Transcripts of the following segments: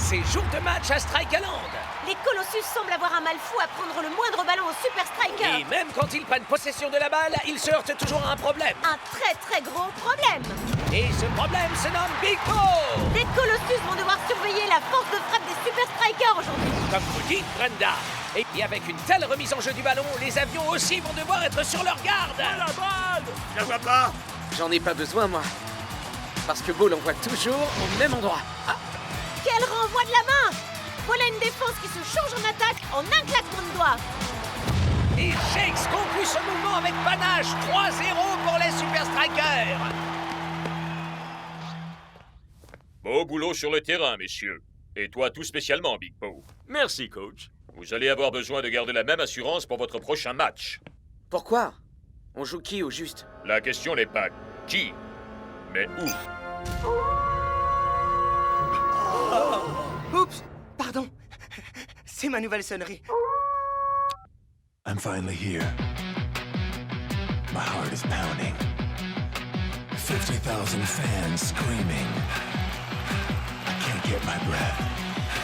C'est jour de match à Strikeland. Les Colossus semblent avoir un mal fou à prendre le moindre ballon au Super Striker. Et même quand ils prennent possession de la balle, ils se heurtent toujours à un problème. Un très très gros problème. Et ce problème se nomme Big Bo. Les Colossus vont devoir surveiller la force de frappe des Super Strikers aujourd'hui. Comme vous dites, Brenda. Et avec une telle remise en jeu du ballon, les avions aussi vont devoir être sur leur garde. La balle! Je la vois pas. J'en ai pas besoin, moi. Parce que Beau l'envoie toujours au même endroit. Ah, Quel renvoi de la main! Voilà une défense qui se change en attaque en un claquement de doigts. Et Shakes conclut ce mouvement avec panache. 3-0 pour les Super Strikers. Beau boulot sur le terrain, messieurs. Et toi tout spécialement, Big Bo. Merci, coach. Vous allez avoir besoin de garder la même assurance pour votre prochain match. pourquoi? On joue qui au juste? La question n'est pas qui, mais où. Oups, pardon. C'est ma nouvelle sonnerie. I'm finally here. My heart is pounding. 50,000 fans screaming. I can't get my breath.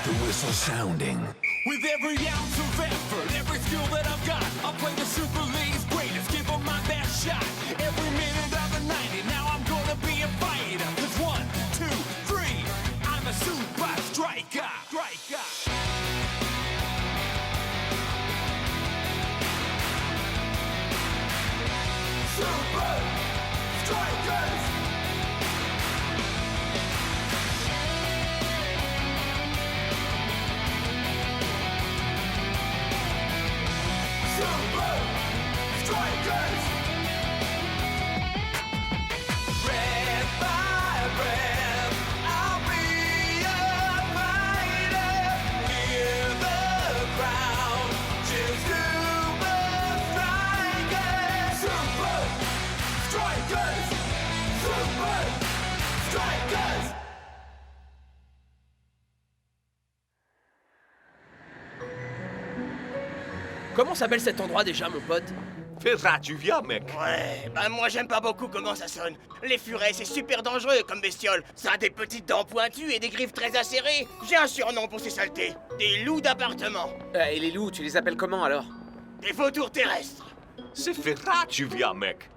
The whistle sounding. With every ounce of effort, every skill that I've got, I'll play the Super League's greatest, give them my best shot. Every minute of the 90, now I'm gonna be a fighter. 'Cause 1, 2, 3, I'm a super striker. Super Strikers! Super Strikers! Red by red, I'll be a fighter. Hear the crowd cheer Super Strikers! Super Strikers! Super Strikers! Comment s'appelle cet endroit déjà, mon pote? Ferrat, tu viens, mec. Ouais, bah moi j'aime pas beaucoup comment ça sonne. Les furets, c'est super dangereux comme bestiole. Ça a des petites dents pointues et des griffes très acérées. J'ai un surnom pour ces saletés. Des loups d'appartement. Et les loups, tu les appelles comment alors? Des vautours terrestres. C'est Ferrat, tu viens, mec.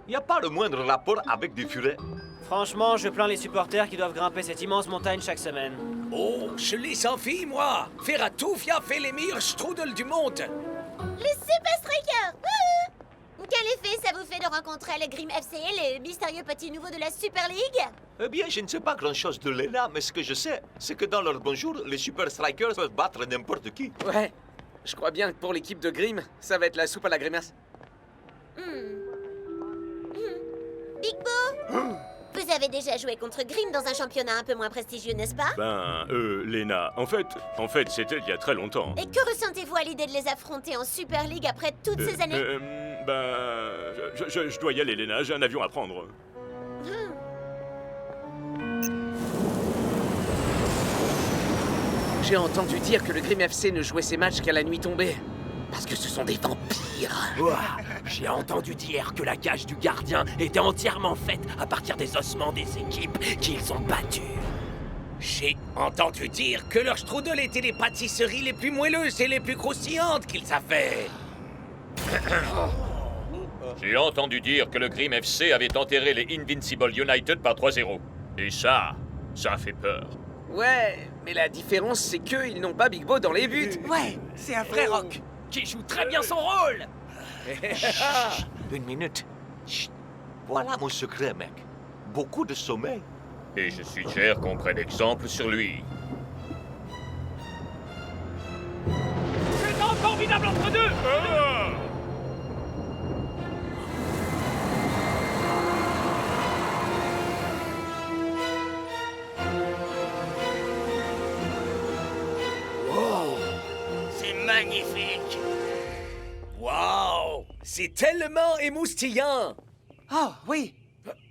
Y a pas le moindre rapport avec des furets. Franchement, je plains les supporters qui doivent grimper cette immense montagne chaque semaine. Oh, je les sans fille, moi. Ferratufia fait les meilleurs strudels du monde. Les Super Strikers! Quel effet ça vous fait de rencontrer le Grim FC, le mystérieux petit nouveau de la Super League? Eh bien, je ne sais pas grand-chose de l'ENA, mais ce que je sais, c'est que dans leur bonjour, les Super Strikers peuvent battre n'importe qui. Ouais, je crois bien que pour l'équipe de Grimm, ça va être la soupe à la grimace. Big Bo? Vous avez déjà joué contre Grim dans un championnat un peu moins prestigieux, n'est-ce pas? Léna, en fait, c'était il y a très longtemps. Et que ressentez-vous à l'idée de les affronter en Super League après toutes ces années? Je dois y aller, Léna, j'ai un avion à prendre. J'ai entendu dire que le Grimm FC ne jouait ses matchs qu'à la nuit tombée. Parce que ce sont des vampires. Ouah, j'ai entendu dire que la cage du gardien était entièrement faite à partir des ossements des équipes qu'ils ont battues. J'ai entendu dire que leurs strudels étaient les pâtisseries les plus moelleuses et les plus croustillantes qu'ils avaient. J'ai entendu dire que le Grim FC avait enterré les Invincible United par 3-0. Et ça fait peur. Ouais, mais la différence, c'est qu'ils n'ont pas Big Bo dans les buts. Ouais, c'est un vrai rock. Qui joue très bien son rôle. Une minute. Chut. Voilà mon secret, mec. Beaucoup de sommeil. Et je suggère qu'on prenne exemple sur lui. C'est un formidable entre deux. C'est magnifique. Waouh! C'est tellement émoustillant! Oh, oui.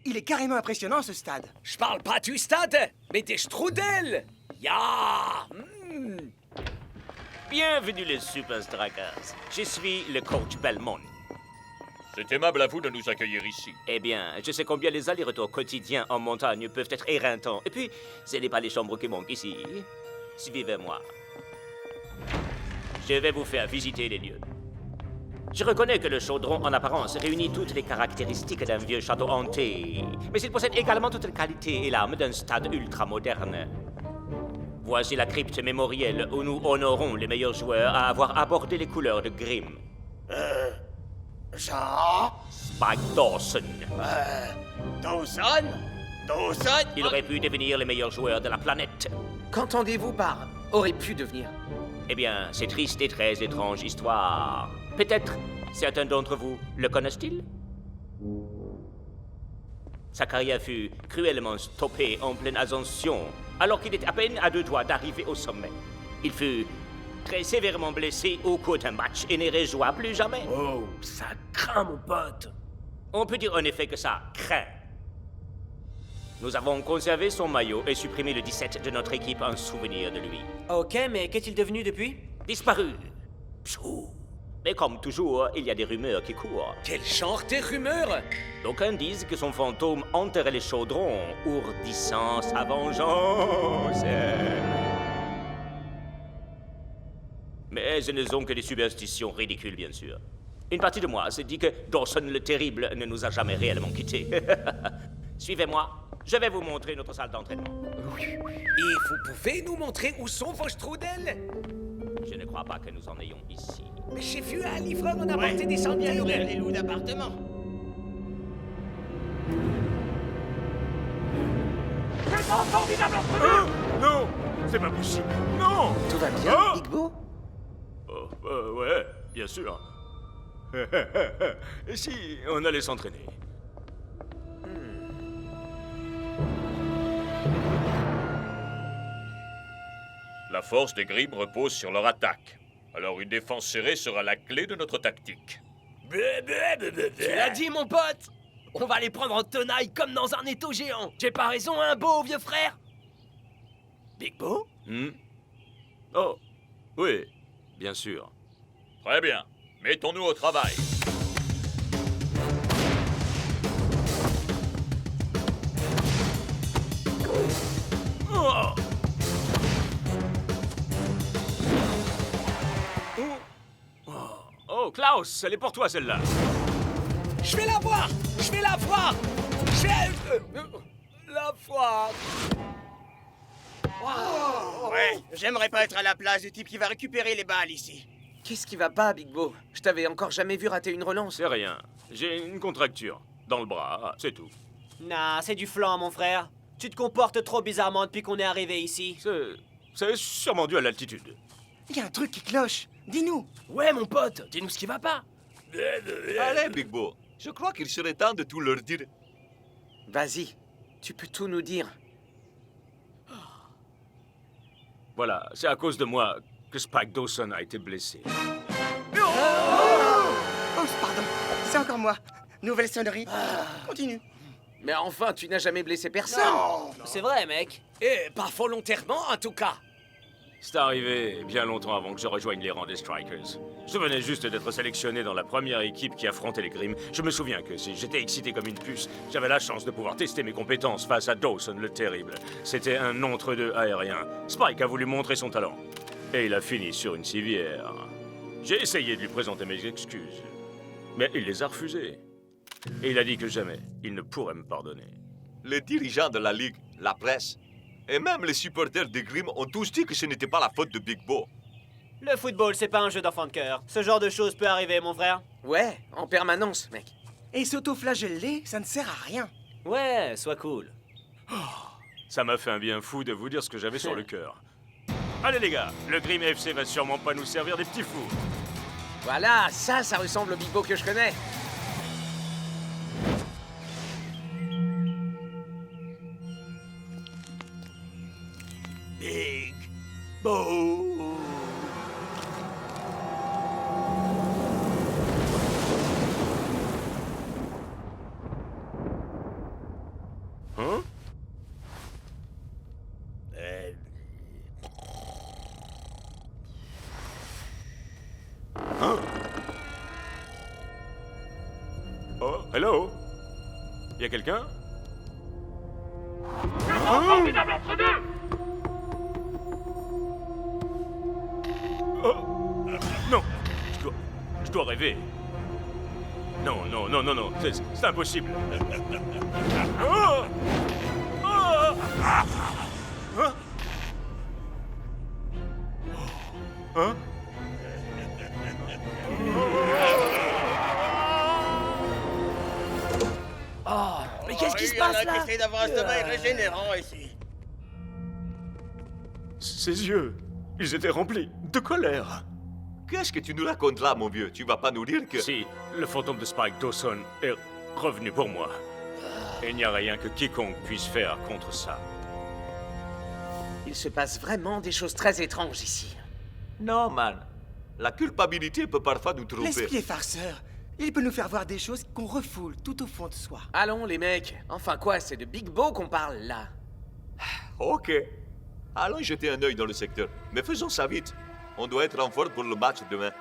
Il est carrément impressionnant, ce stade. Je parle pas du stade, mais des strudels! Ya! Bienvenue les Super Strikers. Je suis le coach Belmont. C'est aimable à vous de nous accueillir ici. Eh bien, je sais combien les allers-retours quotidiens en montagne peuvent être éreintants. Et puis, ce n'est pas les chambres qui manquent ici. Suivez-moi. Je vais vous faire visiter les lieux. Je reconnais que le chaudron, en apparence, réunit toutes les caractéristiques d'un vieux château hanté, mais il possède également toutes les qualités et l'âme d'un stade ultra-moderne. Voici la crypte mémorielle où nous honorons les meilleurs joueurs à avoir abordé les couleurs de Grimm. Jean? Spike Dawson. Dawson? Dawson? Il aurait pu devenir les meilleurs joueurs de la planète. Qu'entendez-vous par aurait pu devenir? Eh bien, c'est triste et très étrange histoire. Peut-être certains d'entre vous le connaissent-ils? Sa carrière fut cruellement stoppée en pleine ascension, alors qu'il était à peine à 2 doigts d'arriver au sommet. Il fut très sévèrement blessé au cours d'un match et ne rejoua plus jamais. Oh, ça craint, mon pote. On peut dire en effet que ça craint. Nous avons conservé son maillot et supprimé le 17 de notre équipe en souvenir de lui. Ok, mais qu'est-il devenu depuis? Disparu. Pshou. Mais comme toujours, il y a des rumeurs qui courent. Quel genre de rumeurs? D'aucuns disent que son fantôme enterrait les chaudrons, ourdissant sa vengeance. Mais ce ne sont que des superstitions ridicules, bien sûr. Une partie de moi se dit que Dawson le Terrible ne nous a jamais réellement quittés. Suivez-moi, je vais vous montrer notre salle d'entraînement. Et vous pouvez nous montrer où sont vos strudels? Je ne crois pas que nous en ayons ici. Mais j'ai vu un livreur en apporter des Bien centaines. nourrir les loups d'appartement. Non, c'est pas possible. Non. Tout va bien, Ah Big Bo? Oh, ouais, bien sûr. Et si on allait s'entraîner? La force des Grimm repose sur leur attaque. Alors une défense serrée sera la clé de notre tactique. Tu l'as dit, mon pote! On va les prendre en tenaille comme dans un étau géant. J'ai pas raison, hein, Beau, vieux frère? Big Bo? Oh, oui, bien sûr. Très bien. Mettons-nous au travail. Oh. Oh, Klaus, elle est pour toi, celle-là. Je vais la voir! Je vais la voir! Je vais la voir! Ouais, j'aimerais pas être à la place du type qui va récupérer les balles ici. Qu'est-ce qui va pas, Big Bo? Je t'avais encore jamais vu rater une relance. C'est rien. J'ai une contracture dans le bras, c'est tout. Nah, c'est du flan, mon frère. Tu te comportes trop bizarrement depuis qu'on est arrivé ici. C'est sûrement dû à l'altitude. Il y a un truc qui cloche. Dis-nous. Ouais, mon pote, dis-nous ce qui va pas. Allez, Big Bo. Je crois qu'il serait temps de tout leur dire. Vas-y, tu peux tout nous dire. Voilà, c'est à cause de moi que Spike Dawson a été blessé. Oh, pardon. C'est encore moi. Nouvelle sonnerie. Continue. Mais enfin, tu n'as jamais blessé personne. Non. C'est vrai, mec. Et pas volontairement, en tout cas. C'est arrivé bien longtemps avant que je rejoigne les rangs des Strikers. Je venais juste d'être sélectionné dans la première équipe qui affrontait les Grimm. Je me souviens que si j'étais excité comme une puce, j'avais la chance de pouvoir tester mes compétences face à Dawson le Terrible. C'était un entre-deux aérien. Spike a voulu montrer son talent. Et il a fini sur une civière. J'ai essayé de lui présenter mes excuses. Mais il les a refusées. Et il a dit que jamais il ne pourrait me pardonner. Les dirigeants de la Ligue, la presse, et même les supporters des Grimm ont tous dit que ce n'était pas la faute de Big Bo. Le football, c'est pas un jeu d'enfant de cœur. Ce genre de choses peut arriver, mon frère. Ouais, en permanence, mec. Et s'auto-flageller, ça ne sert à rien. Ouais, sois cool. Ça m'a fait un bien fou de vous dire ce que j'avais sur le cœur. Allez les gars, le Grimm FC va sûrement pas nous servir des petits fous. Voilà, ça ressemble au Big Bo que je connais. Big Bo. Hein? Hein? Oh, hello? Y a quelqu'un? Non, je dois rêver. Non, c'est impossible. Oh! Oh! Hein? Hein? Oh, mais qu'est-ce qui se passe là? Il y en a qui essaient d'avoir un sommeil régénérant ici. Ses yeux, ils étaient remplis de colère. Qu'est-ce que tu nous racontes là, mon vieux? Tu vas pas nous dire que... Si, le fantôme de Spike Dawson est revenu pour moi. Et il n'y a rien que quiconque puisse faire contre ça. Il se passe vraiment des choses très étranges ici. Non, man. La culpabilité peut parfois nous tromper. L'esprit est farceur. Il peut nous faire voir des choses qu'on refoule tout au fond de soi. Allons, les mecs. Enfin quoi, c'est de Big Bo qu'on parle, là. Ok. Allons jeter un œil dans le secteur. Mais faisons ça vite. On doit être en forme pour le match demain.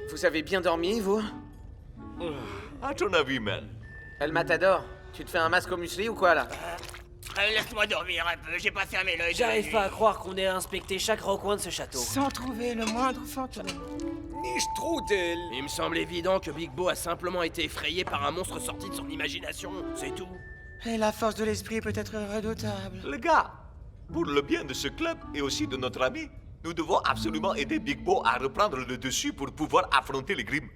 Vous avez bien dormi, vous? À ton avis, man? El Matador, tu te fais un masque au muesli ou quoi, là? Laisse-moi dormir un peu, j'ai pas fermé l'œil. J'arrive pas à croire qu'on ait inspecté chaque recoin de ce château. Sans trouver le moindre fantôme. Ni strudel. Il me semble évident que Big Bo a simplement été effrayé par un monstre sorti de son imagination, c'est tout. Et la force de l'esprit peut être redoutable. Les gars, pour le bien de ce club et aussi de notre ami, nous devons absolument aider Big Bo à reprendre le dessus pour pouvoir affronter les Grimm.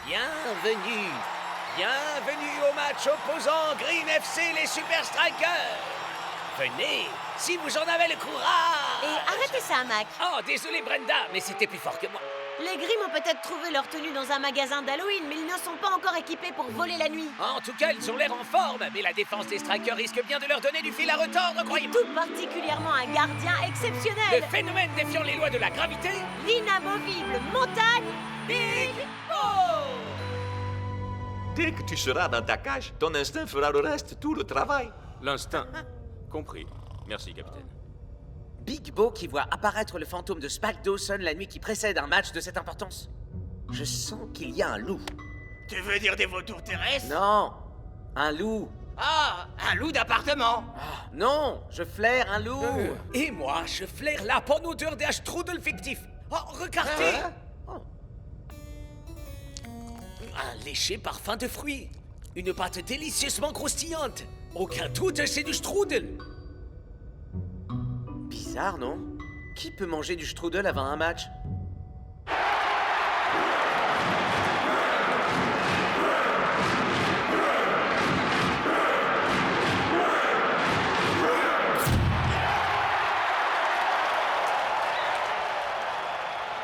Bienvenue. Bienvenue au match opposant Grimm FC les Super Strikers. Venez, si vous en avez le courage. Et arrêtez ça, Mac. Oh, désolé Brenda, mais c'était plus fort que moi. Les Grimm ont peut-être trouvé leur tenue dans un magasin d'Halloween, mais ils ne sont pas encore équipés pour voler la nuit. En tout cas, ils ont l'air en forme, mais la défense des Strikers risque bien de leur donner du fil à retordre, croyez-moi. Tout particulièrement un gardien exceptionnel. Le phénomène défiant les lois de la gravité. L'inamovible montagne Big Bo. Dès que tu seras dans ta cage, ton instinct fera le reste, tout le travail. L'instinct. Compris. Merci, capitaine. Big Bo qui voit apparaître le fantôme de Spike Dawson la nuit qui précède un match de cette importance. Je sens qu'il y a un loup. Tu veux dire des vautours terrestres? Non, un loup. Ah, un loup d'appartement. Ah, non, je flaire un loup. Et moi, je flaire la bonne odeur d'un strudel fictif. Oh, regardez. Un léger parfum de fruits. Une pâte délicieusement croustillante. Aucun doute, c'est du strudel. Bizarre, non? Qui peut manger du strudel avant un match?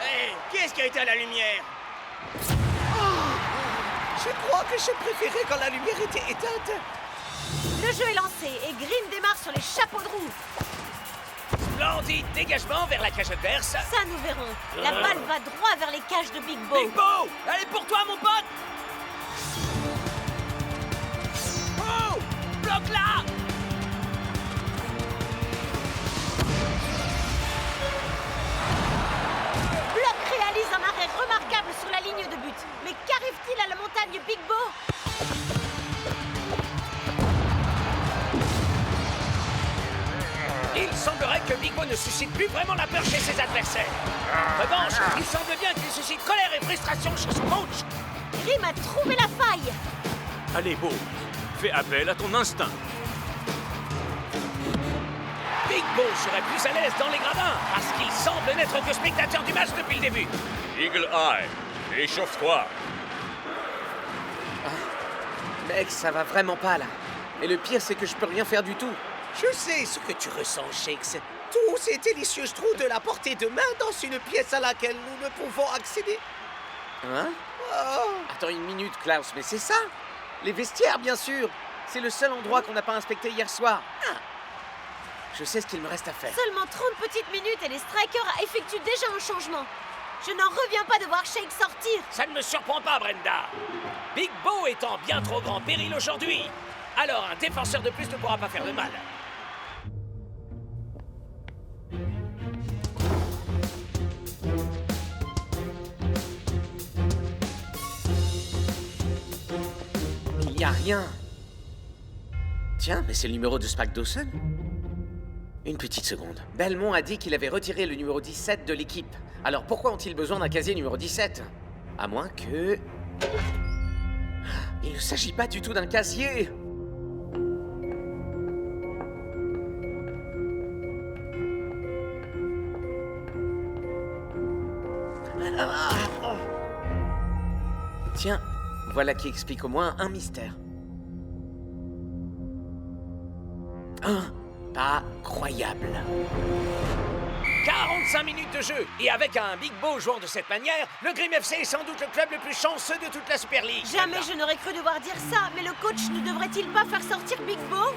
Hé, qui est-ce qui a été à la lumière? Je crois que je préférais quand la lumière était éteinte. Le jeu est lancé et Grimm démarre sur les chapeaux de roue. Splendide dégagement vers la cage adverse. Ça, nous verrons. La balle va droit vers les cages de Big Bo. Big Bo, elle est pour toi, mon pote. Oh, bloque-la. Block réalise un arrêt remarquable sur la ligne de but. Mais qu'arrive-t-il à la montagne Big Bo? Il semblerait que Big Bo ne suscite plus vraiment la peur chez ses adversaires. En revanche, il semble bien qu'il suscite colère et frustration chez son coach. Grimm a trouvé la faille. Allez, Bo, fais appel à ton instinct. Big Bo serait plus à l'aise dans les gradins parce qu'il semble n'être que spectateur du match depuis le début. Eagle Eye, échauffe-toi. Mec, ça va vraiment pas, là. Et le pire, c'est que je peux rien faire du tout. Je sais ce que tu ressens, Shakes. Tous ces délicieux strudels à portée de main dans une pièce à laquelle nous ne pouvons accéder. Hein? Oh. Attends une minute, Klaus, mais c'est ça? Les vestiaires, bien sûr. C'est le seul endroit qu'on n'a pas inspecté hier soir. Je sais ce qu'il me reste à faire. Seulement 30 petites minutes et les Strikers effectuent déjà un changement. Je n'en reviens pas de voir Shake sortir. Ça ne me surprend pas, Brenda. Big Bo est en bien trop grand péril aujourd'hui. Alors un défenseur de plus ne pourra pas faire de mal. y a rien. Tiens, mais c'est le numéro de Spike Dawson. Une petite seconde. Belmont a dit qu'il avait retiré le numéro 17 de l'équipe. Alors pourquoi ont-ils besoin d'un casier numéro 17? À moins que... Il ne s'agit pas du tout d'un casier. Tiens, voilà qui explique au moins un mystère. Incroyable. 45 minutes de jeu, et avec un Big Bo jouant de cette manière, le Grim FC est sans doute le club le plus chanceux de toute la Super League. Jamais je n'aurais cru devoir dire ça, mais le coach ne devrait-il pas faire sortir Big Bo?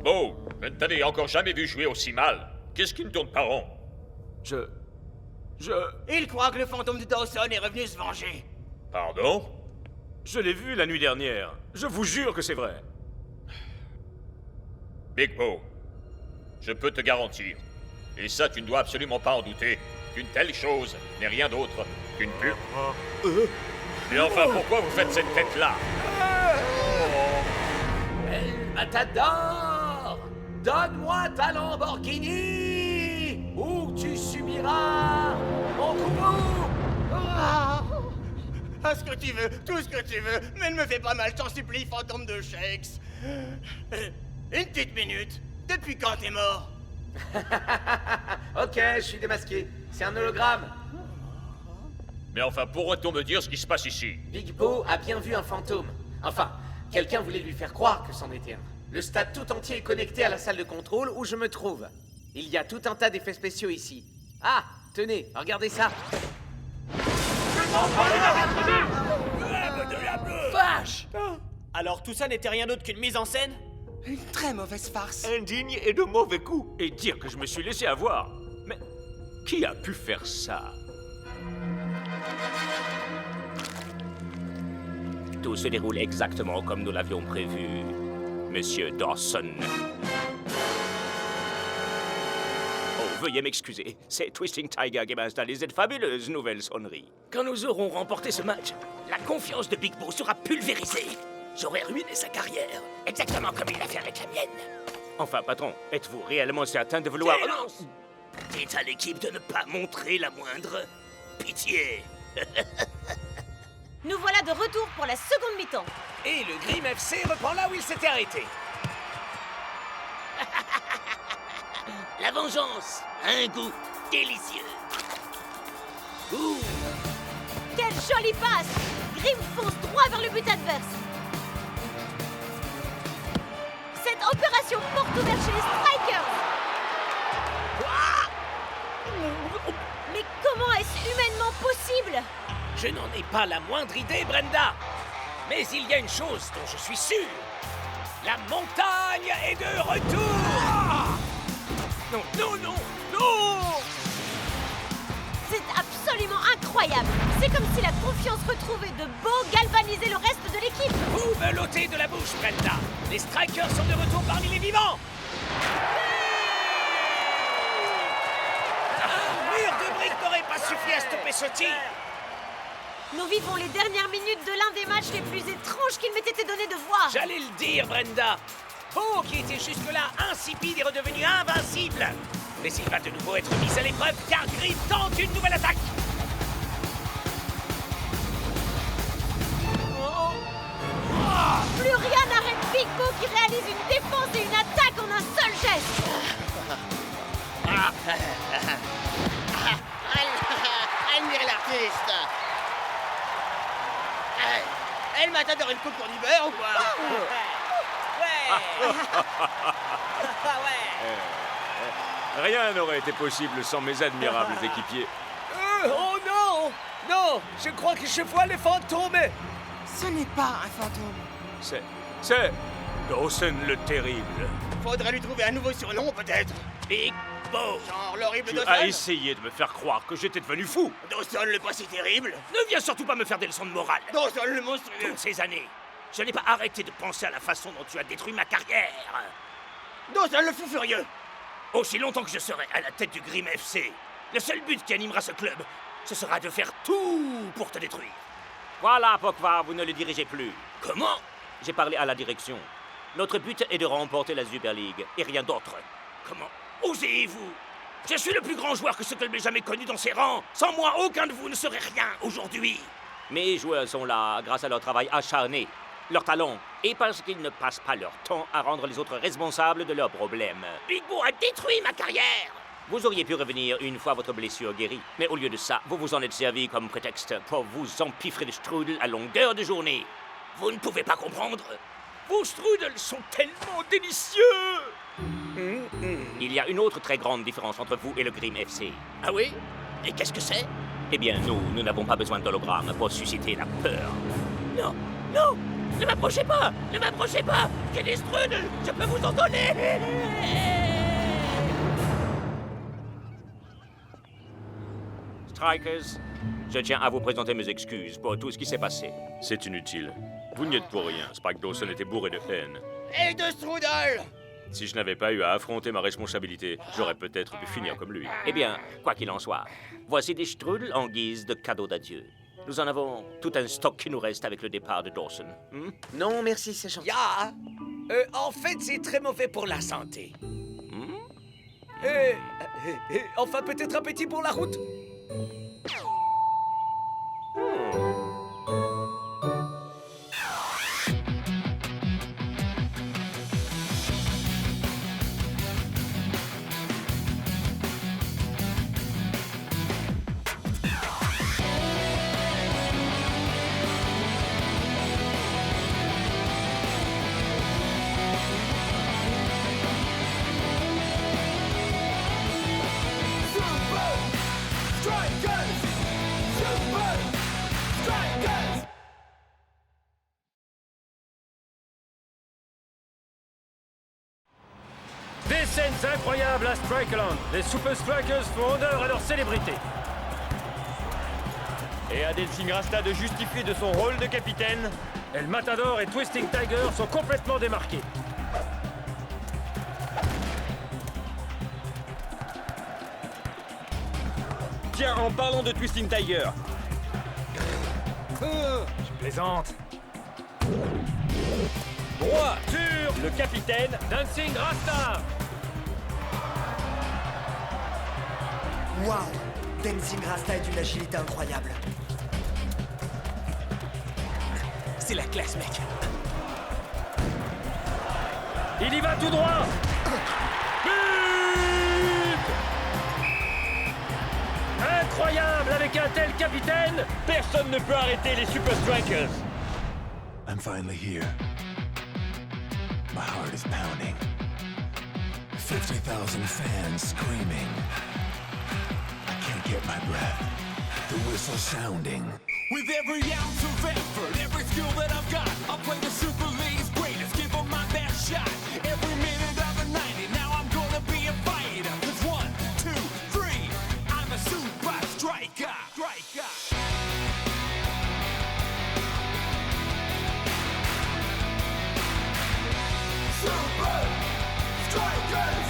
Bo, je ne t'avais encore jamais vu jouer aussi mal. Qu'est-ce qui ne tourne pas rond? Il croit que le fantôme de Dawson est revenu se venger. Pardon? Je l'ai vu la nuit dernière. Je vous jure que c'est vrai. Big Bo, je peux te garantir, et ça tu ne dois absolument pas en douter, qu'une telle chose n'est rien d'autre qu'une pure... Mais enfin, pourquoi vous faites cette tête-là? El Matador, donne-moi ta Lamborghini, ou tu subiras mon coup. Ah, ce que tu veux, tout ce que tu veux, mais ne me fais pas mal, t'en supplie, fantôme de Shakes. Une petite minute, depuis quand t'es mort? Ok, je suis démasqué. C'est un hologramme. Mais enfin, pourrait-on me dire ce qui se passe ici? Big Bo a bien vu un fantôme. Enfin, quelqu'un voulait lui faire croire que c'en était un. Le stade tout entier est connecté à la salle de contrôle où je me trouve. Il y a tout un tas d'effets spéciaux ici. Ah, tenez, regardez ça. Vache! Alors tout ça n'était rien d'autre qu'une mise en scène? Une très mauvaise farce. Indigne et de mauvais goût. Et dire que je me suis laissé avoir. Mais qui a pu faire ça? Tout se déroule exactement comme nous l'avions prévu, Monsieur Dawson. Oh, veuillez m'excuser. C'est Twisting Tiger qui m'a installé cette fabuleuse nouvelle sonnerie. Quand nous aurons remporté ce match, la confiance de Big Bo sera pulvérisée. J'aurais ruiné sa carrière, exactement comme il l'a fait avec la mienne. Enfin, patron, êtes-vous réellement certain de vouloir... Silence! Dites à l'équipe de ne pas montrer la moindre pitié. Nous voilà de retour pour la seconde mi-temps. Et le Grim FC reprend là où il s'était arrêté. La vengeance a un goût délicieux. Ouh. Quelle jolie passe! Grim fonce droit vers le but adverse. Cette opération porte ouverte chez les Strikers. Mais comment est-ce humainement possible? Je n'en ai pas la moindre idée, Brenda. Mais il y a une chose dont je suis sûr. La montagne est de retour. Non, non, non, non! C'est absolument incroyable. C'est comme si la confiance retrouvée de Bo galvanisait le reste de l'équipe. Vous me l'ôtez de la bouche, Brenda. Les Strikers sont de retour parmi les vivants. Un mur de briques n'aurait pas suffi à stopper ce tir. Nous vivons les dernières minutes de l'un des matchs les plus étranges qu'il m'ait été donné de voir. J'allais le dire, Brenda. Bo, qui était jusque-là insipide, est redevenu invincible. Mais il va de nouveau être mis à l'épreuve car Grim tente une nouvelle attaque. Plus rien n'arrête Big Bo qui réalise une défense et une attaque en un seul geste. Admire l'artiste. Elle m'a t'adoré une coupe pour du beurre ou quoi? Rien n'aurait été possible sans mes admirables équipiers. Oh non! Non! Je crois que je vois le fantôme! Ce n'est pas un fantôme. C'est Dawson le terrible. Faudrait lui trouver un nouveau surnom, peut-être. Big Bo! Genre l'horrible Tu Dawson. as essayé de me faire croire que j'étais devenu fou. Dawson le pas si terrible. Ne viens surtout pas me faire des leçons de morale! Dawson le monstrueux. Toutes ces années, je n'ai pas arrêté de penser à la façon dont tu as détruit ma carrière! Dawson le fou furieux. Aussi longtemps que je serai à la tête du Grim FC, le seul but qui animera ce club, ce sera de faire tout pour te détruire. Voilà pourquoi vous ne le dirigez plus. Comment? J'ai parlé à la direction. Notre but est de remporter la Super League, et rien d'autre. Comment osez-vous? Je suis le plus grand joueur que ce club ait jamais connu dans ses rangs. Sans moi, aucun de vous ne serait rien aujourd'hui. Mes joueurs sont là grâce à leur travail acharné, leur talent, et parce qu'ils ne passent pas leur temps à rendre les autres responsables de leurs problèmes. Big Bo a détruit ma carrière. Vous auriez pu revenir une fois votre blessure guérie, mais au lieu de ça, vous vous en êtes servi comme prétexte pour vous empiffrer de strudel à longueur de journée. Vous ne pouvez pas comprendre. Vos strudels sont tellement délicieux. Il y a une autre très grande différence entre vous et le Grimm FC. Ah oui? Et qu'est-ce que c'est? Eh bien, nous n'avons pas besoin d'hologramme pour susciter la peur. Non, non, ne m'approchez pas, ne m'approchez pas. J'ai des strudels, je peux vous en donner. Strikers, je tiens à vous présenter mes excuses pour tout ce qui s'est passé. C'est inutile. Vous n'y êtes pour rien. Spike Dawson était bourré de haine. Et de strudel! Si je n'avais pas eu à affronter ma responsabilité, j'aurais peut-être pu finir comme lui. Eh bien, quoi qu'il en soit, voici des strudels en guise de cadeau d'adieu. Nous en avons tout un stock qui nous reste avec le départ de Dawson. Non, merci, c'est gentil. En fait, c'est très mauvais pour la santé. Enfin, peut-être un petit pour la route. Des scènes incroyables à Strikeland. Les Super Strikers font honneur à leur célébrité. Et à Dancing Rasta de justifier de son rôle de capitaine, El Matador et Twisting Tiger sont complètement démarqués. Tiens, en parlant de Twisting Tiger. Je plaisante. Droit sur le capitaine Dancing Rasta. Waouh! Dancing Rasta est d'une agilité incroyable. C'est la classe, mec. Il y va tout droit. But! Incroyable! Avec un tel capitaine, personne ne peut arrêter les Super Strikers. I'm finally here. My heart is pounding. 50,000 fans screaming. I can't get my breath. The whistle sounding. With every ounce of effort, every skill that I've got, I'll play the Super League's greatest, give them my best shot. Every minute of the 90, now I'm gonna be a fighter. 'Cause 1, 2, 3, I'm a super striker. Super Strikers!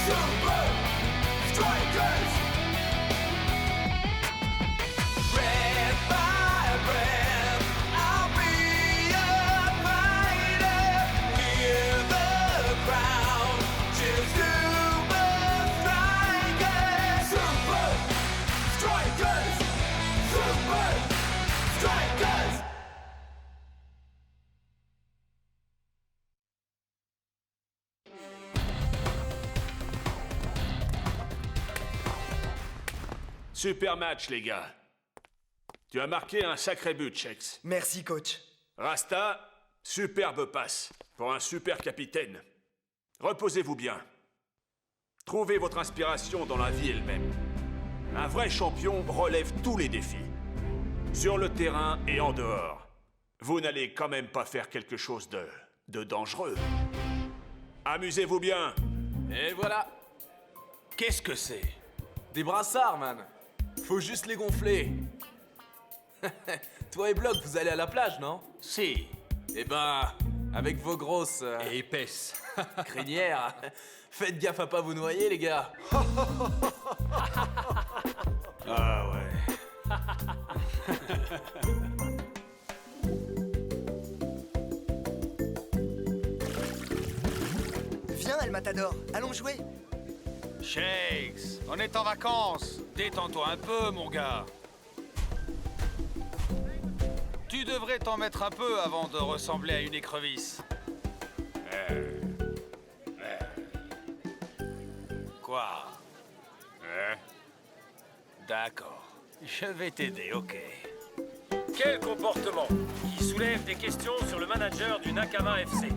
Super Strikers! Red by red, I'll be a fighter. Hear the crowd cheer Super Strikers! Super Strikers! Super Strikers! Super match, les gars. Tu as marqué un sacré but, Chex. Merci, coach. Rasta, superbe passe pour un super capitaine. Reposez-vous bien. Trouvez votre inspiration dans la vie elle-même. Un vrai champion relève tous les défis. Sur le terrain et en dehors. Vous n'allez quand même pas faire quelque chose de dangereux. Amusez-vous bien. Et voilà. Qu'est-ce que c'est? Des brassards, man. Faut juste les gonfler. Toi et Block, vous allez à la plage, non? Si. Eh ben, Avec vos grosses... Et épaisses. crinières. Faites gaffe à pas vous noyer, les gars. Ah ouais. Viens, El Matador, allons jouer. Shakes, on est en vacances. Détends-toi un peu, mon gars. Tu devrais t'en mettre un peu avant de ressembler à une écrevisse. Quoi? D'accord. Je vais t'aider, ok. Quel comportement qui soulève des questions sur le manager du Nakama FC.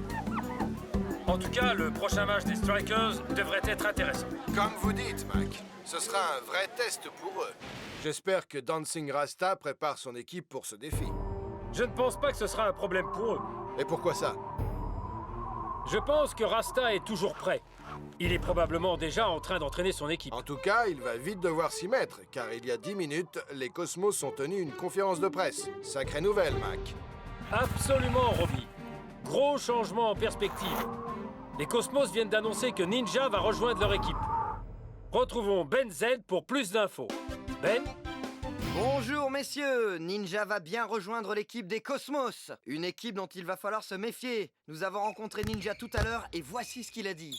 En tout cas, le prochain match des Strikers devrait être intéressant. Comme vous dites, Mac, ce sera un vrai test pour eux. J'espère que Dancing Rasta prépare son équipe pour ce défi. Je ne pense pas que ce sera un problème pour eux. Et pourquoi ça? Je pense que Rasta est toujours prêt. Il est probablement déjà en train d'entraîner son équipe. En tout cas, il va vite devoir s'y mettre, car il y a 10 minutes, les Cosmos ont tenu une conférence de presse. Sacrée nouvelle, Mac. Absolument, Robbie. Gros changement en perspective. Les Cosmos viennent d'annoncer que Ninja va rejoindre leur équipe. Retrouvons Ben Z pour plus d'infos. Ben? Bonjour messieurs, Ninja va bien rejoindre l'équipe des Cosmos. Une équipe dont il va falloir se méfier. Nous avons rencontré Ninja tout à l'heure et voici ce qu'il a dit.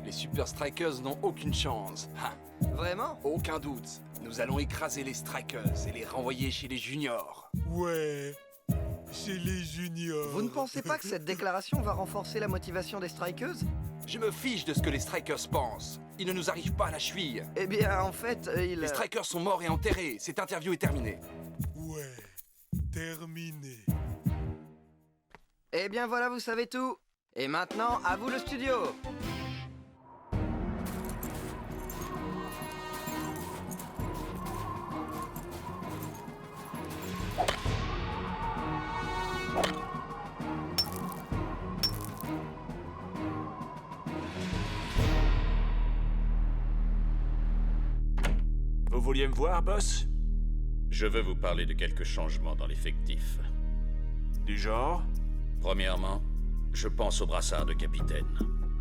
Les Super Strikers n'ont aucune chance. Vraiment? Aucun doute. Nous allons écraser les Strikers et les renvoyer chez les juniors. Ouais, chez les juniors. Vous ne pensez pas que cette déclaration va renforcer la motivation des Strikers? Je me fiche de ce que les Strikers pensent. Il ne nous arrive pas à la cheville. Eh bien, en fait, Les Strikers sont morts et enterrés. Cette interview est terminée. Ouais, terminé. Eh bien voilà, vous savez tout. Et maintenant, à vous le studio. Vous vouliez me voir, boss? Je veux vous parler de quelques changements dans l'effectif. Du genre? Premièrement, je pense au brassard de capitaine.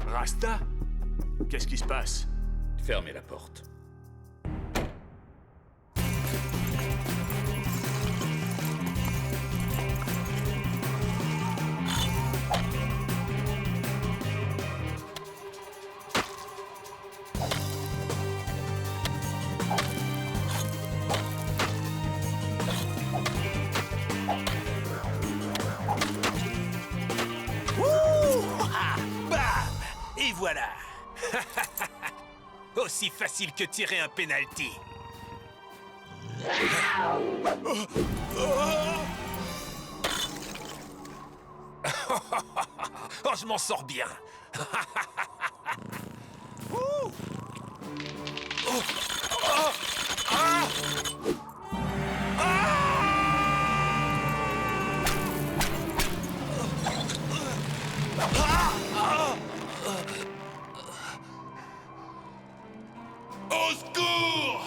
Rasta? Qu'est-ce qui se passe? Fermez la porte. Et voilà. Aussi facile que tirer un penalty. Oh, je m'en sors bien. Au secours!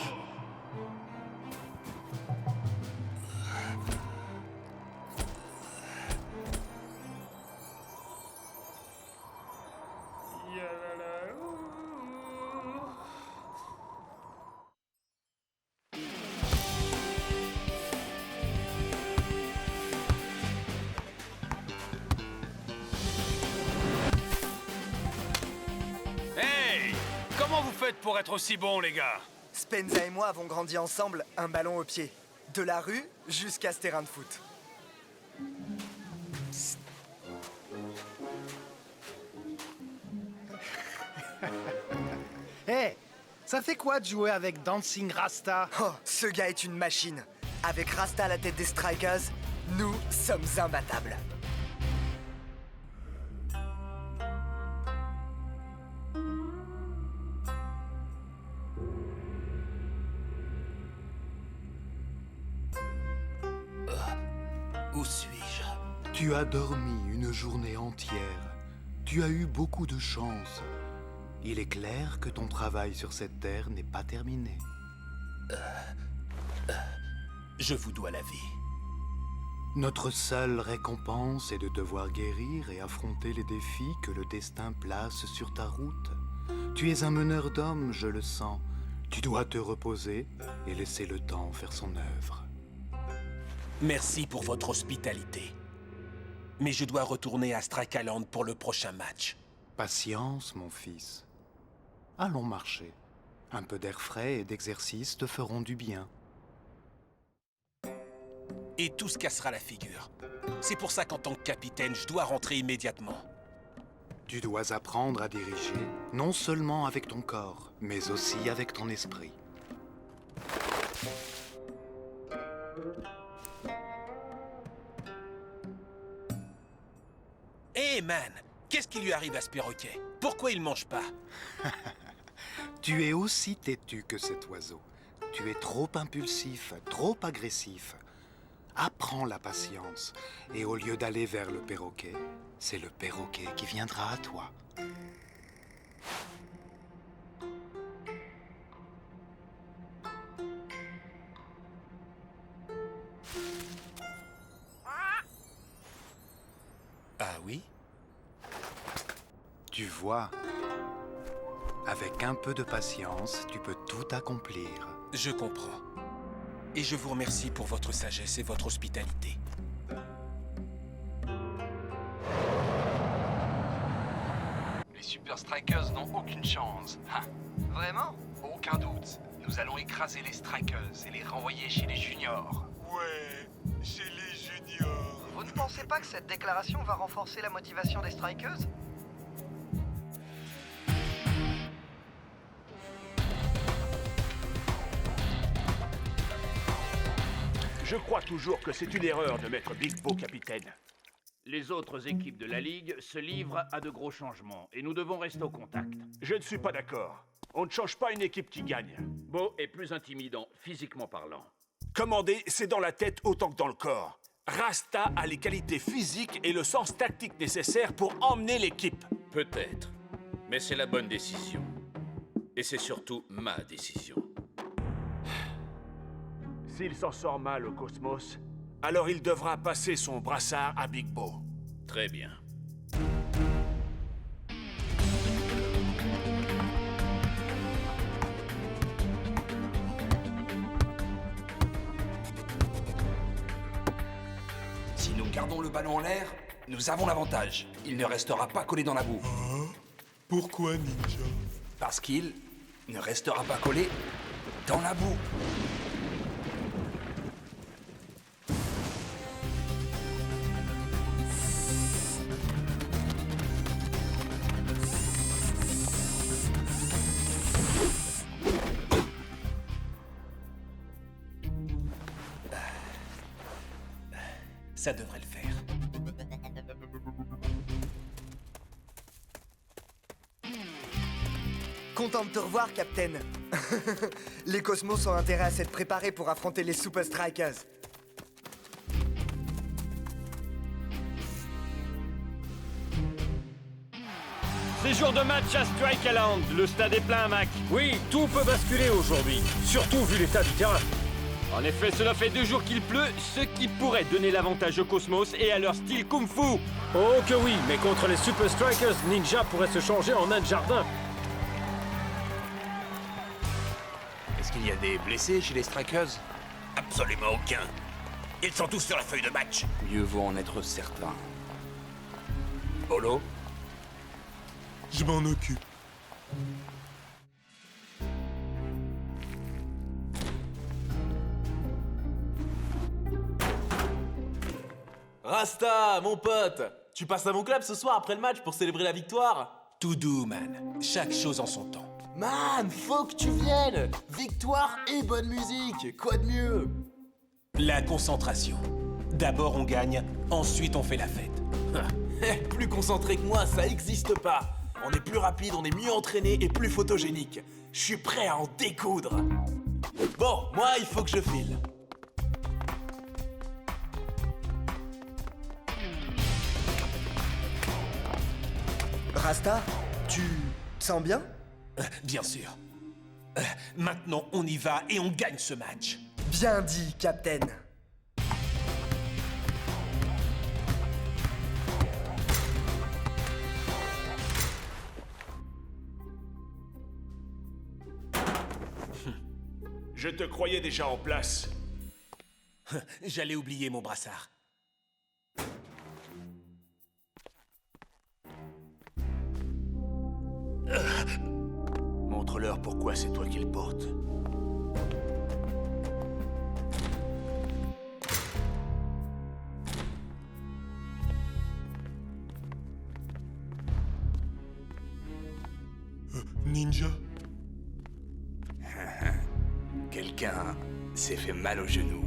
Hey! Comment vous faites pour être aussi bon, les gars? Spenza et moi avons grandi ensemble, un ballon au pied. De la rue jusqu'à ce terrain de foot. Hé, ça fait quoi de jouer avec Dancing Rasta? Oh, ce gars est une machine. Avec Rasta à la tête des Strikers, nous sommes imbattables. Où suis-je? Tu as dormi une journée entière. Tu as eu beaucoup de chance. Il est clair que ton travail sur cette terre n'est pas terminé. Je vous dois la vie. Notre seule récompense est de devoir guérir et affronter les défis que le destin place sur ta route. Tu es un meneur d'hommes, je le sens. Tu dois te reposer et laisser le temps faire son œuvre. Merci pour votre hospitalité. Mais je dois retourner à Strike Island pour le prochain match. Patience, mon fils. Allons marcher. Un peu d'air frais et d'exercice te feront du bien. Et tout se cassera la figure. C'est pour ça qu'en tant que capitaine, je dois rentrer immédiatement. Tu dois apprendre à diriger, non seulement avec ton corps, mais aussi avec ton esprit. Hé, man! Qu'est-ce qui lui arrive à ce perroquet? Pourquoi il mange pas? Tu es aussi têtu que cet oiseau. Tu es trop impulsif, trop agressif. Apprends la patience. Et au lieu d'aller vers le perroquet, c'est le perroquet qui viendra à toi. Ah oui? Tu vois, avec un peu de patience, tu peux tout accomplir. Je comprends. Et je vous remercie pour votre sagesse et votre hospitalité. Les Super Strikers n'ont aucune chance. Ha. Vraiment? Aucun doute. Nous allons écraser les Strikers et les renvoyer chez les juniors. Ouais, chez les juniors. Vous ne pensez pas que cette déclaration va renforcer la motivation des Strikers? Je crois toujours que c'est une erreur de mettre Big Bo capitaine. Les autres équipes de la Ligue se livrent à de gros changements et nous devons rester au contact. Je ne suis pas d'accord. On ne change pas une équipe qui gagne. Bo est plus intimidant, physiquement parlant. Commander, c'est dans la tête autant que dans le corps. Rasta a les qualités physiques et le sens tactique nécessaires pour emmener l'équipe. Peut-être, mais c'est la bonne décision. Et c'est surtout ma décision. S'il s'en sort mal au Cosmos, alors il devra passer son brassard à Big Bo. Très bien. Si nous gardons le ballon en l'air, nous avons l'avantage. Il ne restera pas collé dans la boue. Pourquoi, Ninja? Parce qu'il ne restera pas collé dans la boue. Ça devrait le faire. Content de te revoir, Captain. Les Cosmos ont intérêt à s'être préparés pour affronter les Super Strikers. C'est jour de match à Strike Island. Le stade est plein, Mac. Oui, tout peut basculer aujourd'hui, surtout vu l'état du terrain. En effet, cela fait 2 jours qu'il pleut, ce qui pourrait donner l'avantage au Cosmos et à leur style kung-fu. Oh que oui, mais contre les Super Strikers, Ninja pourrait se changer en nain de jardin. Est-ce qu'il y a des blessés chez les Strikers? Absolument aucun. Ils sont tous sur la feuille de match. Mieux vaut en être certain. Polo? Je m'en occupe. Rasta, mon pote! Tu passes à mon club ce soir après le match pour célébrer la victoire? Tout doux, man. Chaque chose en son temps. Man, faut que tu viennes! Victoire et bonne musique! Quoi de mieux? La concentration. D'abord on gagne, ensuite on fait la fête. Plus concentré que moi, ça existe pas! On est plus rapide, on est mieux entraîné et plus photogénique. Je suis prêt à en découdre. Bon, moi, il faut que je file. Rasta, tu te sens bien? Bien sûr. Maintenant, on y va et on gagne ce match. Bien dit, Captain. Je te croyais déjà en place. J'allais oublier mon brassard. Montre-leur pourquoi c'est toi qui le portes. Ninja? Quelqu'un s'est fait mal au genou.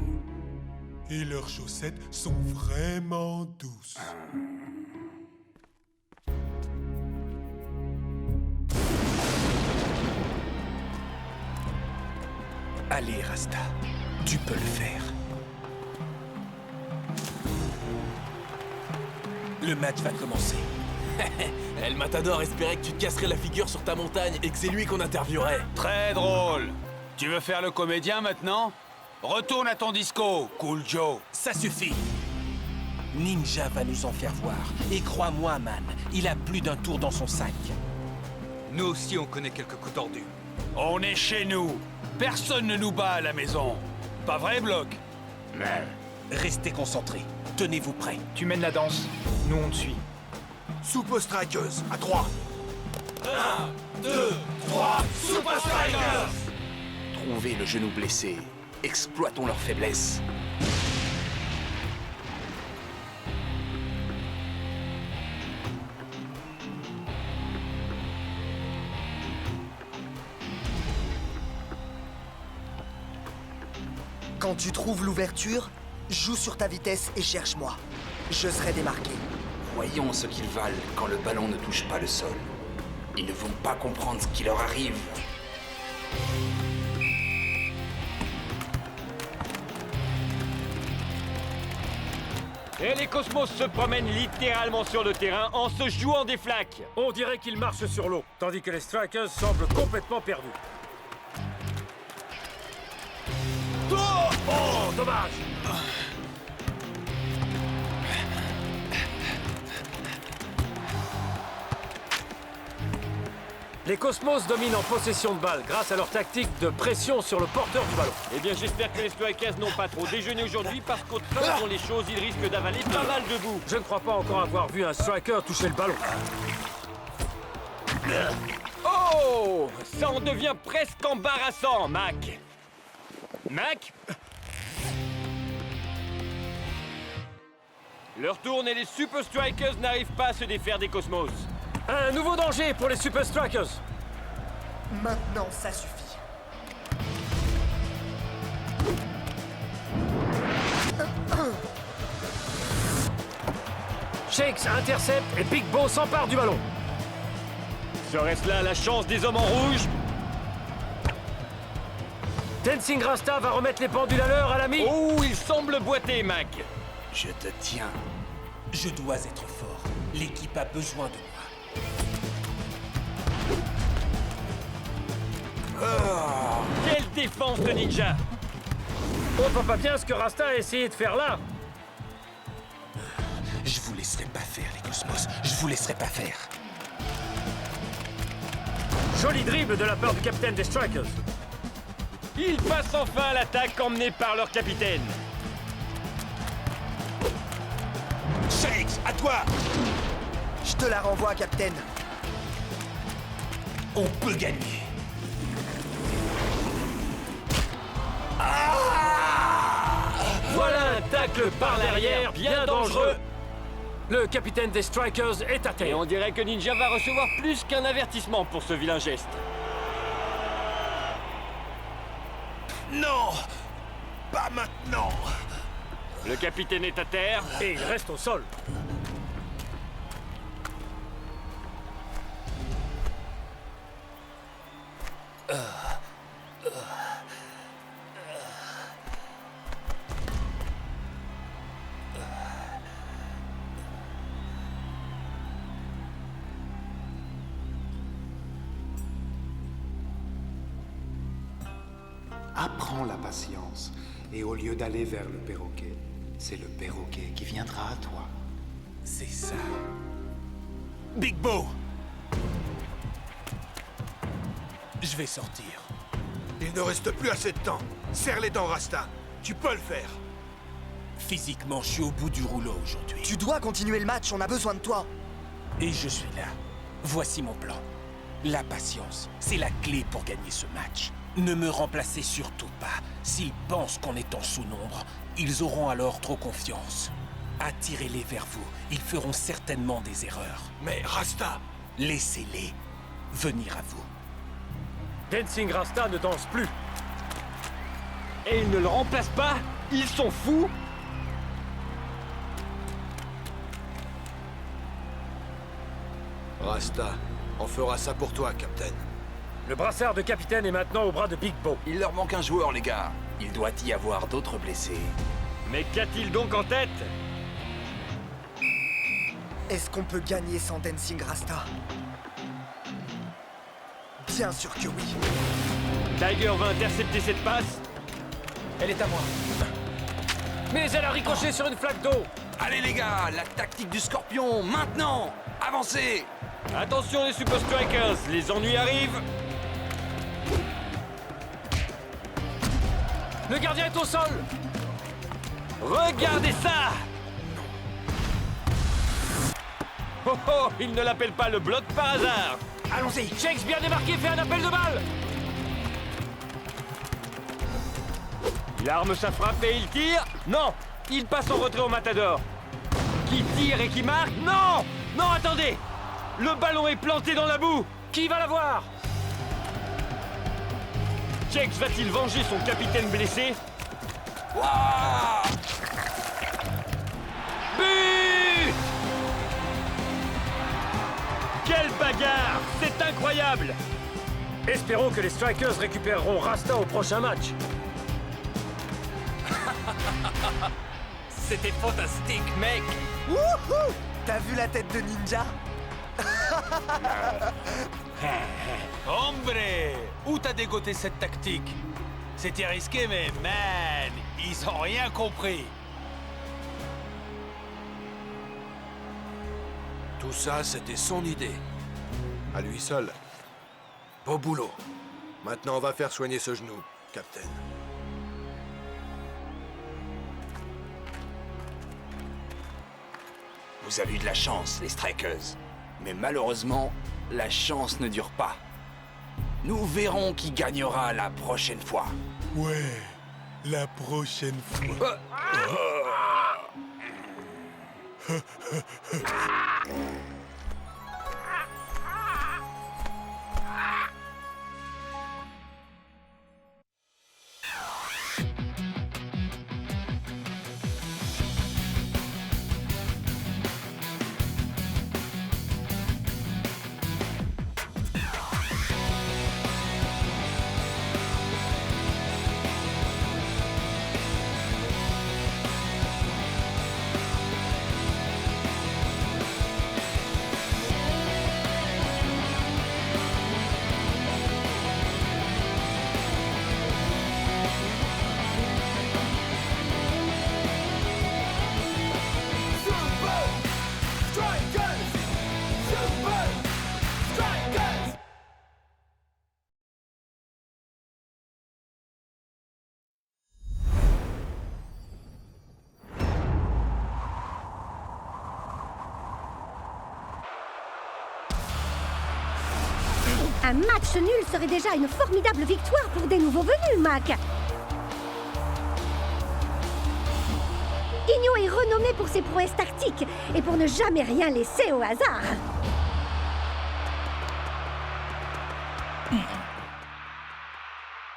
Et leurs chaussettes sont vraiment douces. Allez, Rasta, tu peux le faire. Le match va commencer. El Matador espérait que tu te casserais la figure sur ta montagne et que c'est lui qu'on interviewerait. Très drôle. Tu veux faire le comédien maintenant? Retourne à ton disco, Cool Joe. Ça suffit. Ninja va nous en faire voir. Et crois-moi, man, il a plus d'un tour dans son sac. Nous aussi, on connaît quelques coups tordus. On est chez nous. Personne ne nous bat à la maison. Pas vrai, Bloc? Restez concentrés. Tenez-vous prêts. Tu mènes la danse. Nous, on te suit. Super Strikers, à 3. 1, 2, 3, Super Strikers! Trouvez le genou blessé. Exploitons leur faiblesse. Quand tu trouves l'ouverture, joue sur ta vitesse et cherche-moi. Je serai démarqué. Voyons ce qu'ils valent quand le ballon ne touche pas le sol. Ils ne vont pas comprendre ce qui leur arrive. Et les Cosmos se promènent littéralement sur le terrain en se jouant des flaques. On dirait qu'ils marchent sur l'eau, tandis que les Strikers semblent complètement perdus. Oh, dommage! Les Cosmos dominent en possession de balle grâce à leur tactique de pression sur le porteur du ballon. Eh bien, j'espère que les Strikers n'ont pas trop déjeuné aujourd'hui parce qu'autrement font les choses, ils risquent d'avaler pas mal de boue. Je ne crois pas encore avoir vu un Striker toucher le ballon. Oh! Ça en devient presque embarrassant, Mac. Mac? Leur tourne et les Super Strikers n'arrivent pas à se défaire des Cosmos. Un nouveau danger pour les Super Strikers. Maintenant, ça suffit. Shakes intercepte et Big Bo s'empare du ballon. Serait-ce là la chance des hommes en rouge? Dancing Rasta va remettre les pendules à l'heure à l'ami. Oh, il semble boiter, Mac. Je te tiens. Je dois être fort. L'équipe a besoin de moi. Oh, quelle défense de Ninja! On voit pas bien ce que Rasta a essayé de faire là. Je vous laisserai pas faire, les Cosmos. Je vous laisserai pas faire. Joli dribble de la part du capitaine des Strikers. Ils passent enfin à l'attaque emmenés par leur capitaine. Shakes, à toi! Je te la renvoie, Captain. On peut gagner. Voilà un tacle par l'arrière bien dangereux. Le capitaine des Strikers est à terre. Et on dirait que Ninja va recevoir plus qu'un avertissement pour ce vilain geste. Non! Pas maintenant! Le capitaine est à terre. Et il reste au sol. Apprends la patience, et au lieu d'aller vers le perroquet, c'est le perroquet qui viendra à toi. C'est ça. Big Bo! Je vais sortir. Il ne reste plus assez de temps. Serre les dents, Rasta. Tu peux le faire. Physiquement, je suis au bout du rouleau aujourd'hui. Tu dois continuer le match, on a besoin de toi. Et je suis là. Voici mon plan. La patience, c'est la clé pour gagner ce match. Ne me remplacez surtout pas. S'ils pensent qu'on est en sous-nombre, ils auront alors trop confiance. Attirez-les vers vous. Ils feront certainement des erreurs. Mais Rasta... Laissez-les venir à vous. Dancing Rasta ne danse plus. Et ils ne le remplacent pas? Ils sont fous? Rasta, on fera ça pour toi, Captain. Le brassard de capitaine est maintenant au bras de Big Bo. Il leur manque un joueur, les gars. Il doit y avoir d'autres blessés. Mais qu'a-t-il donc en tête? Est-ce qu'on peut gagner sans Dancing Rasta? Bien sûr que oui. Tiger va intercepter cette passe. Elle est à moi. Mais elle a ricoché sur une flaque d'eau. Allez les gars, la tactique du scorpion, maintenant! Avancez! Attention les Super Strikers, les ennuis arrivent. Le gardien est au sol. Regardez ça! Oh oh, il ne l'appelle pas le bloc par hasard. Allons-y. Shakes bien démarqué, fait un appel de balle. Il arme sa frappe et il tire. Non, il passe en retrait au Matador. Qui tire et qui marque? Non! Non, attendez! Le ballon est planté dans la boue. Qui va l'avoir? Shakes va-t-il venger son capitaine blessé? Wouah! But! Quelle bagarre! C'est incroyable! Espérons que les Strikers récupéreront Rasta au prochain match. C'était fantastique, mec! Wouhou! T'as vu la tête de Ninja? Hombre! Où t'as dégoté cette tactique? C'était risqué, mais man, ils ont rien compris. Tout ça, c'était son idée. À lui seul. Beau boulot. Maintenant, on va faire soigner ce genou, Captain. Vous avez eu de la chance, les Strikers. Mais malheureusement, la chance ne dure pas. Nous verrons qui gagnera la prochaine fois. Ouais, la prochaine fois. Un match nul serait déjà une formidable victoire pour des nouveaux venus, Mac. Igno est renommé pour ses prouesses tactiques et pour ne jamais rien laisser au hasard.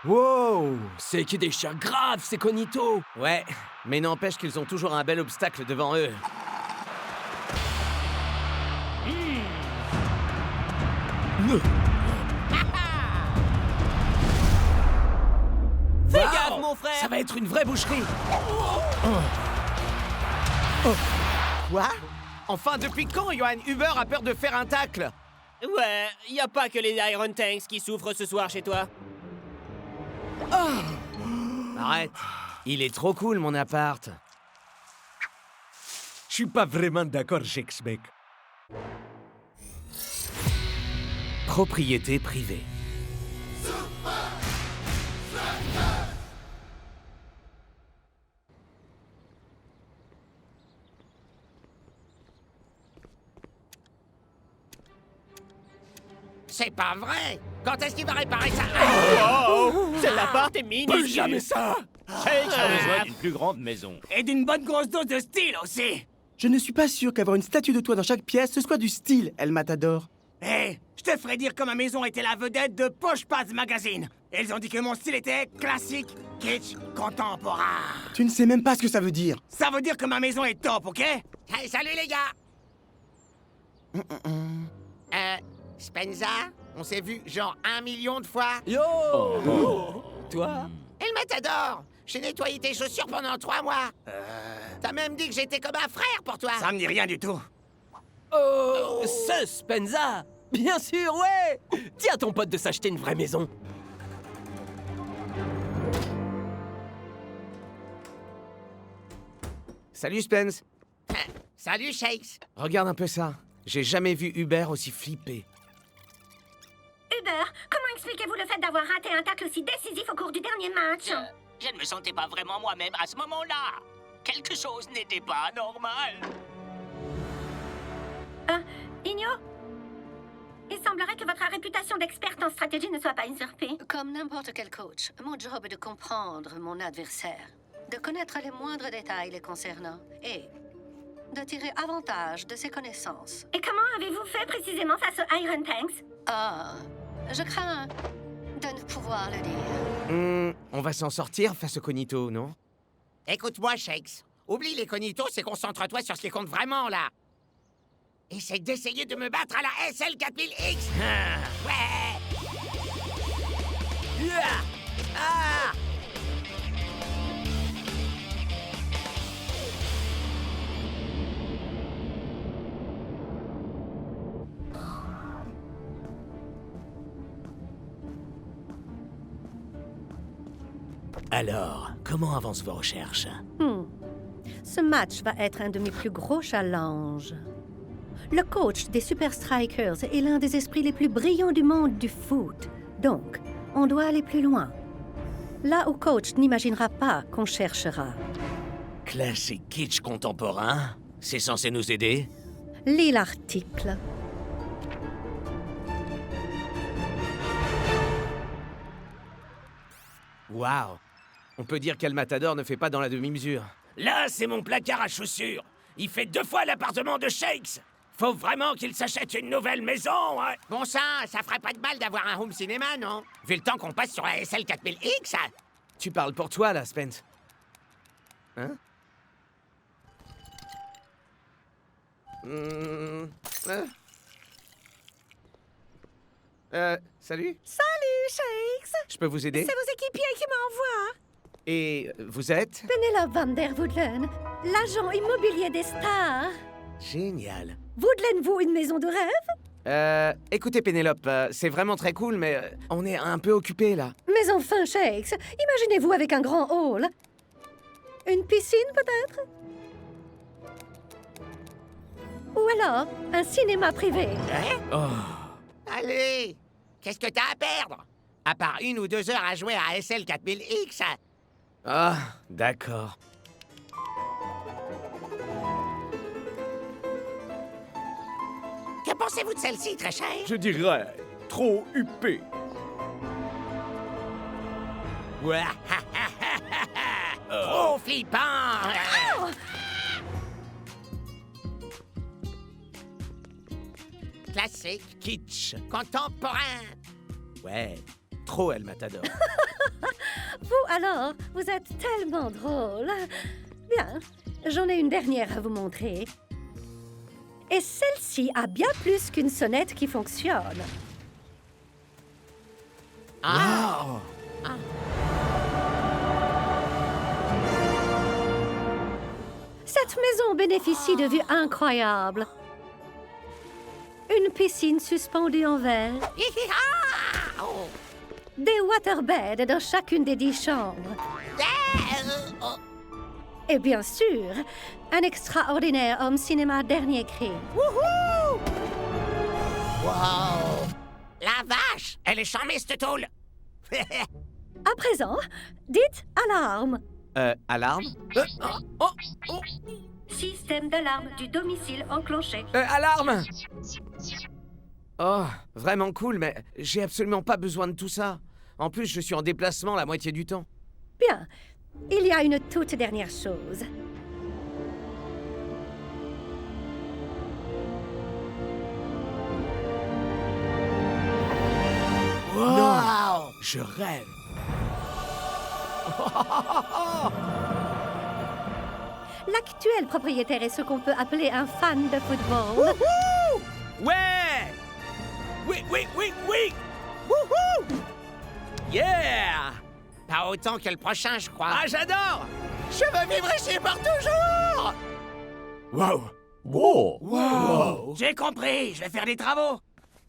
Wow! C'est qui des chats graves, ces cognitos! Ouais, mais n'empêche qu'ils ont toujours un bel obstacle devant eux. Fais gaffe, mon frère! Ça va être une vraie boucherie! Quoi? Enfin, depuis quand Johan Huber a peur de faire un tacle? Ouais, y a pas que les Iron Tanks qui souffrent ce soir chez toi. Arrête. Il est trop cool, mon appart. Je suis pas vraiment d'accord, Shakes, mec. Propriété privée. C'est pas vrai! Quand est-ce qu'il va réparer ça? Cet appart est minuscule. Plus jamais ça! Shakes a besoin d'une plus grande maison. Et d'une bonne grosse dose de style aussi. Je ne suis pas sûr qu'avoir une statue de toi dans chaque pièce, ce soit du style, El Matador. Hé, je te ferais dire que ma maison était la vedette de Posh Pads Magazine. Et ils ont dit que mon style était classique, kitsch, contemporain. Tu ne sais même pas ce que ça veut dire. Ça veut dire que ma maison est top, ok? Hey, salut les gars! Spenza, on s'est vu genre 1 million de fois. Yo! Toi? El Matador, j'ai nettoyé tes chaussures pendant 3 mois. T'as même dit que j'étais comme un frère pour toi. Ça me dit rien du tout. Oh, ce Spenza! Bien sûr, ouais! Dis à ton pote de s'acheter une vraie maison. Salut Spence. Salut Shakes. Regarde un peu ça. J'ai jamais vu Hubert aussi flippé. Hubert, comment expliquez-vous le fait d'avoir raté un tacle aussi décisif au cours du dernier match? Je ne me sentais pas vraiment moi-même à ce moment-là. Quelque chose n'était pas normal. Igno? Il semblerait que votre réputation d'experte en stratégie ne soit pas usurpée. Comme n'importe quel coach, mon job est de comprendre mon adversaire, de connaître les moindres détails les concernant et de tirer avantage de ses connaissances. Et comment avez-vous fait précisément face aux Iron Tanks? Je crains de ne pouvoir le dire. On va s'en sortir face au Cognito, non? Écoute-moi, Shakes. Oublie les cognitos et concentre-toi sur ce qui compte vraiment, là. Essaye d'essayer de me battre à la SL 4000X. Ouais. Alors, comment avancent vos recherches? Ce match va être un de mes plus gros challenges. Le coach des Super Strikers est l'un des esprits les plus brillants du monde du foot. Donc, on doit aller plus loin. Là où coach n'imaginera pas qu'on cherchera. Classique kitsch contemporain? C'est censé nous aider? Lis l'article. Waouh! On peut dire qu'El Matador ne fait pas dans la demi-mesure. Là, c'est mon placard à chaussures. Il fait 2 fois l'appartement de Shakes. Faut vraiment qu'il s'achète une nouvelle maison, hein? Bon sang, ça ferait pas de mal d'avoir un home cinéma, non? Vu le temps qu'on passe sur la SL 4000X, Tu parles pour toi, là, Spence. Hein? Salut? Salut, Shakes! Je peux vous aider? C'est vos équipiers qui m'envoient. Et vous êtes? Penelope Van der Woodlen, l'agent immobilier des stars. Génial. Woodlen-vous une maison de rêve? Écoutez, Pénélope, c'est vraiment très cool, mais on est un peu occupés, là. Mais enfin, Shakes, imaginez-vous avec un grand hall. Une piscine, peut-être? Ou alors, un cinéma privé. Allez! Qu'est-ce que t'as à perdre? À part 1 ou 2 heures à jouer à SL 4000X, Ah, d'accord. Que pensez-vous de celle-ci, très cher? Je dirais trop huppé. Trop flippant! Classique, kitsch, contemporain. Ouais, trop El Matador. Vous, alors, vous êtes tellement drôle. Bien, j'en ai une dernière à vous montrer. Et celle-ci a bien plus qu'une sonnette qui fonctionne. Cette maison bénéficie de vues incroyables. Une piscine suspendue en verre. Des waterbeds dans chacune des 10 chambres. Et bien sûr, un extraordinaire home cinéma dernier cri. Wouhou! Wow! La vache! Elle est charmée, cette tôle! À présent, dites alarme. Alarme? Système d'alarme du domicile enclenché. Alarme! Oh, vraiment cool, mais j'ai absolument pas besoin de tout ça. En plus, je suis en déplacement la moitié du temps. Bien. Il y a une toute dernière chose. Wow! Je rêve. L'actuel propriétaire est ce qu'on peut appeler un fan de football. Wouhou! Ouais! Oui, oui, oui, oui! Wouhou! Yeah! Pas autant que le prochain, je crois. Ah, j'adore! Je veux vivre ici pour toujours! Wow! Wow. J'ai compris, je vais faire des travaux.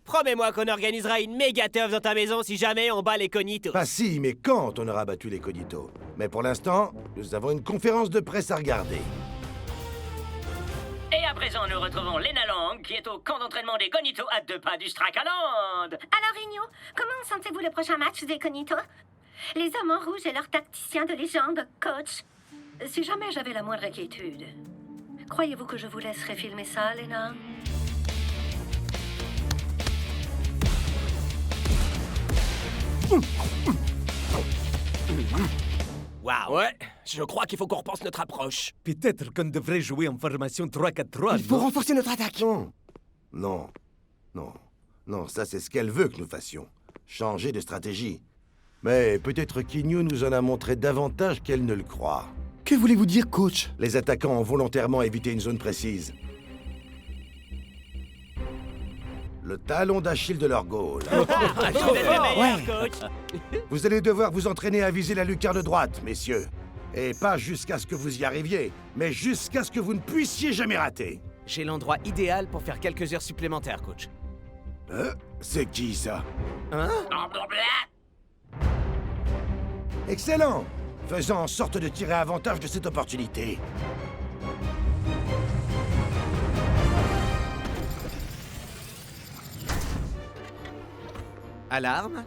Promets-moi qu'on organisera une méga teuf dans ta maison si jamais on bat les cognitos. Pas si, mais quand on aura battu les cognitos. Mais pour l'instant, nous avons une conférence de presse à regarder. Et à présent, nous retrouvons Lena Lang, qui est au camp d'entraînement des Cognitos à 2 pas du Strakaland. Alors, Igno, comment sentez-vous le prochain match des Cognitos? Les hommes en rouge et leur tacticien de légende, coach. Si jamais j'avais la moindre inquiétude, croyez-vous que je vous laisserais filmer ça, Lena? Waouh! Ouais, je crois qu'il faut qu'on repense notre approche. Peut-être qu'on devrait jouer en formation 3-4-3. Il faut renforcer notre attaque. Non, ça c'est ce qu'elle veut que nous fassions. Changer de stratégie. Mais peut-être qu'Igno nous en a montré davantage qu'elle ne le croit. Que voulez-vous dire, coach? Les attaquants ont volontairement évité une zone précise. Le talon d'Achille de leur goal. Vous allez devoir vous entraîner à viser la lucarne droite, messieurs. Et pas jusqu'à ce que vous y arriviez, mais jusqu'à ce que vous ne puissiez jamais rater. J'ai l'endroit idéal pour faire quelques heures supplémentaires, coach. C'est qui, ça? Hein? Excellent! Faisons en sorte de tirer avantage de cette opportunité. Alarme.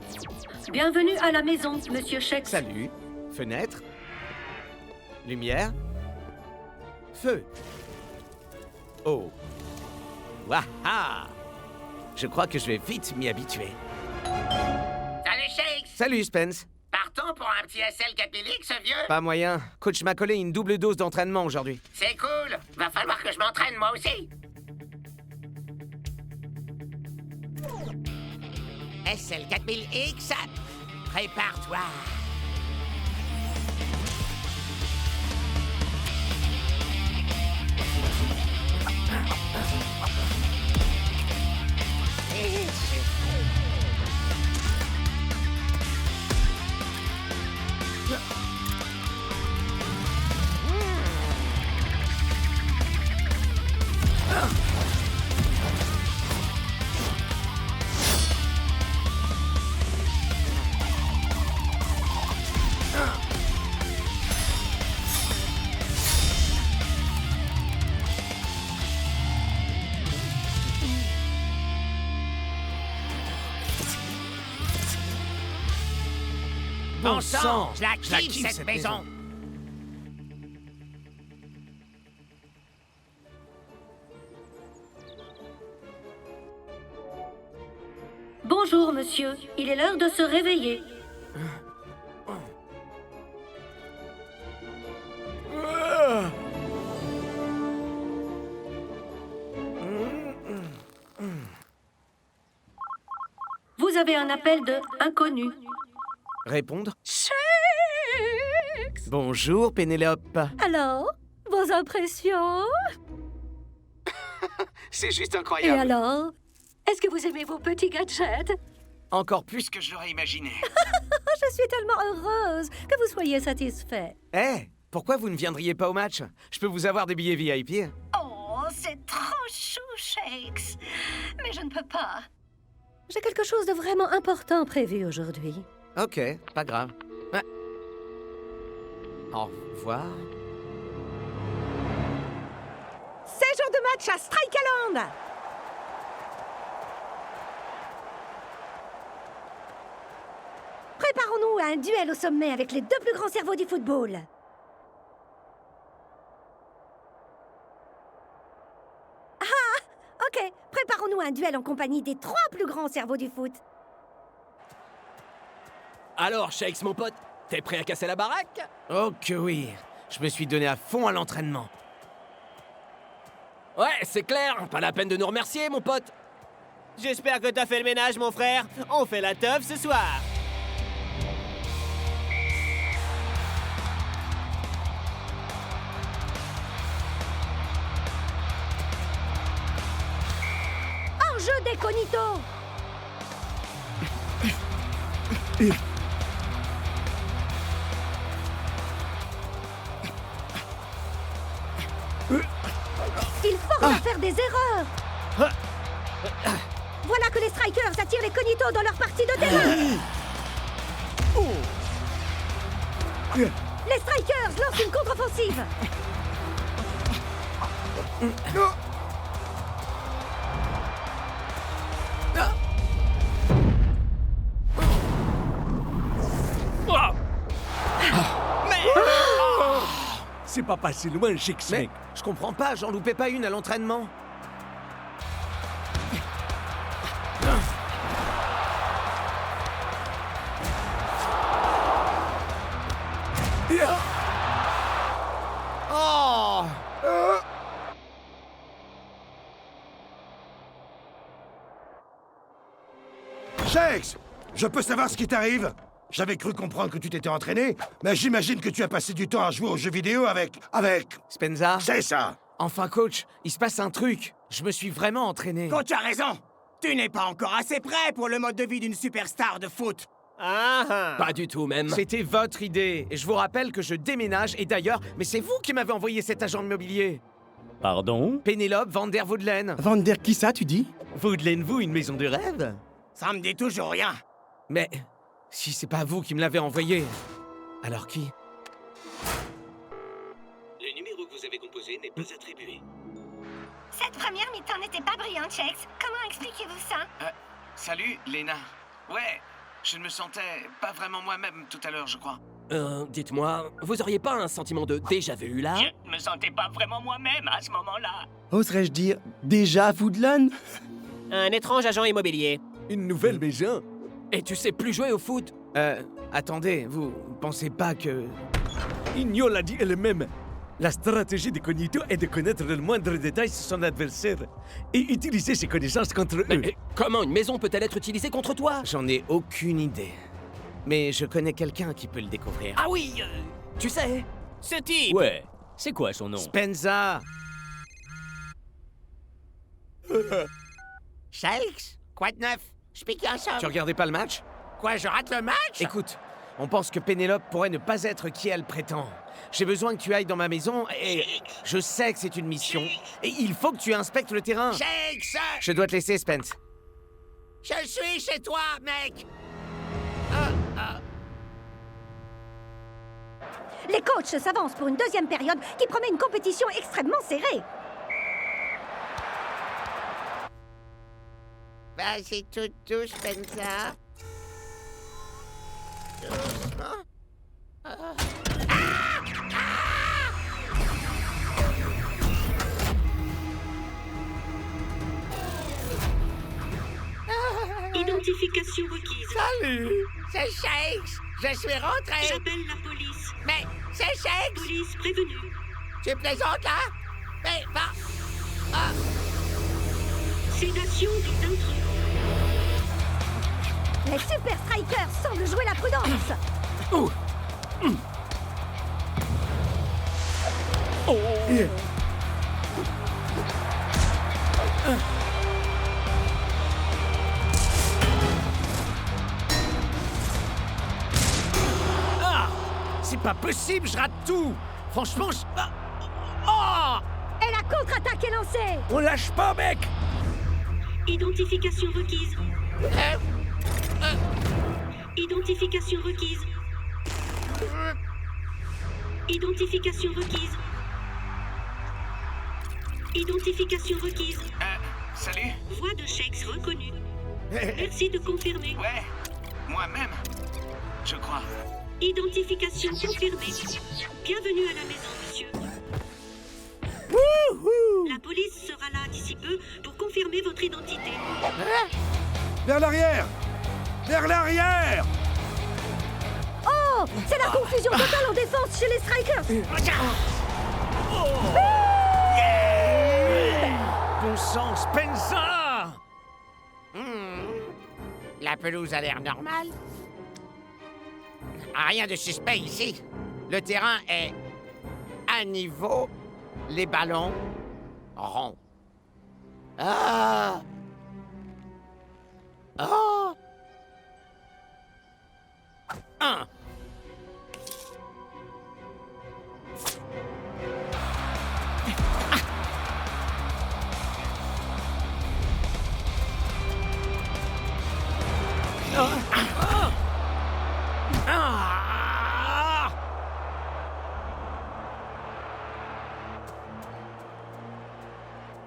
Bienvenue à la maison, Monsieur Shex. Salut. Fenêtre. Lumière. Feu. Oh. Waha! Je crois que je vais vite m'y habituer. Salut, Shakes! Salut, Spence. Partons pour un petit SL 4000X, vieux? Pas moyen. Coach m'a collé une double dose d'entraînement aujourd'hui. C'est cool. Va falloir que je m'entraîne moi aussi. SL 4000X, prépare-toi. Bon sang, je la kiffe cette maison. Bonjour, monsieur. Il est l'heure de se réveiller. Vous avez un appel de inconnu. Répondre. Bonjour, Pénélope. Alors, vos impressions? C'est juste Et incroyable. alors? Est-ce que vous aimez vos petits gadgets? Encore plus que je l'aurais imaginé. Je suis tellement heureuse que vous soyez satisfait. Pourquoi vous ne viendriez pas au match? Je peux vous avoir des billets VIP. Oh, c'est trop chou, Shakes. Mais je ne peux pas. J'ai quelque chose de vraiment important prévu aujourd'hui. Ok, pas grave. Ouais. Au revoir. C'est jour de match à Strikaland! Préparons-nous à un duel au sommet avec les deux plus grands cerveaux du football. Ah! Ok, préparons-nous à un duel en compagnie des 3 plus grands cerveaux du foot. Alors, Shakes, mon pote, t'es prêt à casser la baraque? Oh que oui. Je me suis donné à fond à l'entraînement. Ouais, c'est clair. Pas la peine de nous remercier, mon pote. J'espère que t'as fait le ménage, mon frère. On fait la teuf ce soir. Enjeu des Cognito. Il force à faire des erreurs. Voilà que les Strikers attirent les Cognitos dans leur partie de terrain. Les Strikers lancent une contre-offensive. C'est pas passé loin, Shakes. Mais je comprends pas, j'en loupais pas une à l'entraînement. Oh! Shakes, je peux savoir ce qui t'arrive? J'avais cru comprendre que tu t'étais entraîné, mais j'imagine que tu as passé du temps à jouer aux jeux vidéo avec... Spenza? C'est ça! Enfin, coach, il se passe un truc. Je me suis vraiment entraîné. Coach a raison! Tu n'es pas encore assez prêt pour le mode de vie d'une superstar de foot. Pas du tout, même. C'était votre idée. Et je vous rappelle que je déménage, et d'ailleurs, mais c'est vous qui m'avez envoyé cet agent immobilier. Pardon? Pénélope van der Voudelaine. Van der qui ça, tu dis? Voudelaine-vous, une maison de rêve? Ça me dit toujours rien. Mais si c'est pas vous qui me l'avez envoyé, alors qui? Le numéro que vous avez composé n'est pas attribué. Cette première mi-temps n'était pas brillante, Shakes. Comment expliquez-vous ça? Salut, Lena. Ouais, je ne me sentais pas vraiment moi-même tout à l'heure, je crois. Dites-moi, vous auriez pas un sentiment de déjà-vu, là? Je me sentais pas vraiment moi-même à ce moment-là. Oserais-je dire déjà Woodland? Un étrange agent immobilier. Une nouvelle maison? Et tu sais plus jouer au foot? Attendez, vous pensez pas que... Igno l'a dit elle-même. La stratégie des Cognito est de connaître le moindre détail sur son adversaire et utiliser ses connaissances contre eux. Mais comment une maison peut-elle être utilisée contre toi? J'en ai aucune idée. Mais je connais quelqu'un qui peut le découvrir. Ah oui, tu sais? Ce type! Ouais, c'est quoi son nom? Spenza! Shakes? Quoi de neuf? Je pique un somme. Tu regardais pas le match? Quoi, je rate le match? Écoute, on pense que Pénélope pourrait ne pas être qui elle prétend. J'ai besoin que tu ailles dans ma maison et... Je sais que c'est une mission. Et il faut que tu inspectes le terrain. Shakes! Je dois te laisser, Spence. Je suis chez toi, mec! Les coachs s'avancent pour une deuxième période qui promet une compétition extrêmement serrée. Vas-y, tout doux, Spenza. Doucement. Identification requise. Salut! C'est Shakes! Je suis rentré! J'appelle la police. Mais c'est Shakes! Police prévenue. Tu plaisantes, là? Mais va! Sédation des intrus. Les Super Strikers semblent jouer la prudence. C'est pas possible, je rate tout! Franchement, je... Et la contre-attaque est lancée. On lâche pas, mec! Identification requise. Identification requise. Identification requise. Identification requise. Salut? Voix de Shakes reconnue. Merci de confirmer. Ouais, moi-même, je crois. Identification confirmée. Bienvenue à la maison, monsieur. La police sera là d'ici peu pour confirmer votre identité. Vers l'arrière! Vers l'arrière! Oh! C'est la confusion totale en défense chez les Strikers! Bon sang, Spencer! La pelouse a l'air normale. Rien de suspect ici. Le terrain est à niveau, les ballons ronds. Ah! Oh! Un.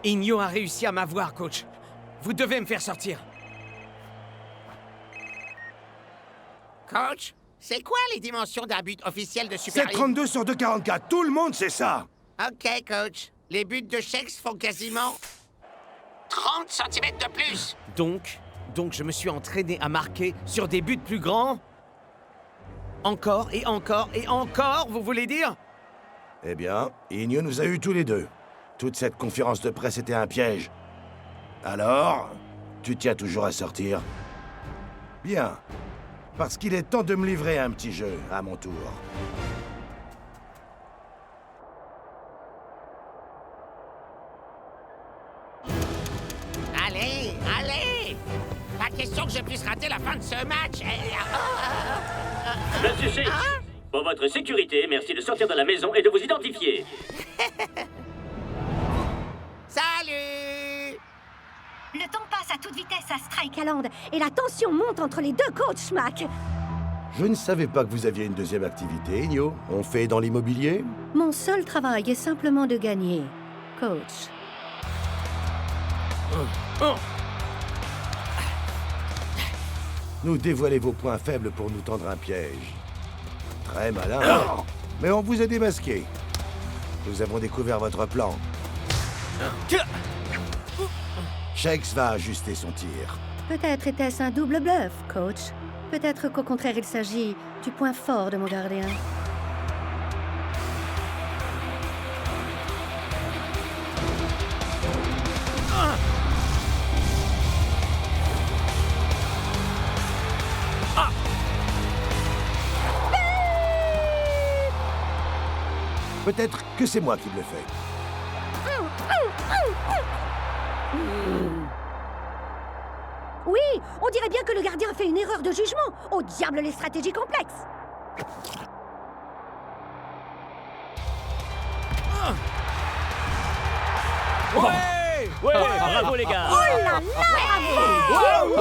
Igno a réussi à m'avoir, coach. Vous devez me faire sortir. Coach, c'est quoi les dimensions d'un but officiel de Super C'est League? 32 sur 2,44. Tout le monde sait ça. Ok, coach. Les buts de Shakes font quasiment 30 cm de plus. Donc, je me suis entraîné à marquer sur des buts plus grands? Encore et encore et encore, vous voulez dire? Eh bien, Igno nous a eu tous les deux. Toute cette conférence de presse était un piège. Alors, tu tiens toujours à sortir? Bien. Parce qu'il est temps de me livrer un petit jeu, à mon tour. Allez, allez! Pas question que je puisse rater la fin de ce match. Monsieur Shakes, pour votre sécurité, merci de sortir de la maison et de vous identifier. Salut! Le temps passe à toute vitesse à Strike. Caland, et la tension monte entre les deux coachs, Schmack. Je ne savais pas que vous aviez une deuxième activité, Igno. On fait dans l'immobilier? Mon seul travail est simplement de gagner, coach. Nous dévoiler vos points faibles pour nous tendre un piège. Très malin. Mais on vous a démasqué. Nous avons découvert votre plan. Shakes va ajuster son tir. Peut-être était-ce un double bluff, coach. Peut-être qu'au contraire, il s'agit du point fort de mon gardien. Peut-être que c'est moi qui le fais. Oui, on dirait bien que le gardien a fait une erreur de jugement. Au diable les stratégies complexes. Ouais! Ouais, bravo les gars! Oh là là, bravo!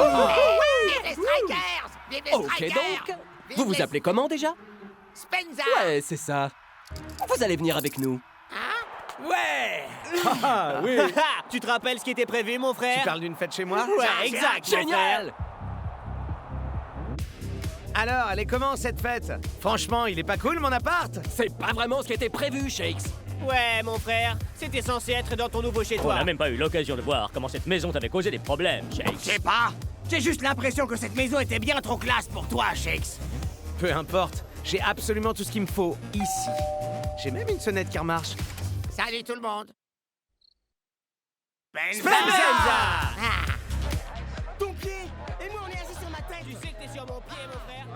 Vive les Strikers! Vive les Ok Strikers! donc, vous vous appelez comment déjà? Spencer! Ouais, c'est ça. Vous allez venir avec nous. Ouais! Ah oui! Tu te rappelles ce qui était prévu, mon frère? Tu parles d'une fête chez moi? Ouais, exact, mon Génial! Alors, elle est comment cette fête? Franchement, il est pas cool mon appart? C'est pas vraiment ce qui était prévu, Shakes. Ouais, mon frère, c'était censé être dans ton nouveau On chez-toi. n'a même pas eu l'occasion de voir comment cette maison t'avait causé des problèmes, Shakes. Je sais pas. J'ai juste l'impression que cette maison était bien trop classe pour toi, Shakes. Peu importe, j'ai absolument tout ce qu'il me faut ici. J'ai même une sonnette qui remarche. Salut tout le monde! Spencer! Ton pied! Et moi, on est assis sur ma tête! Tu sais que t'es sur mon pied, mon frère?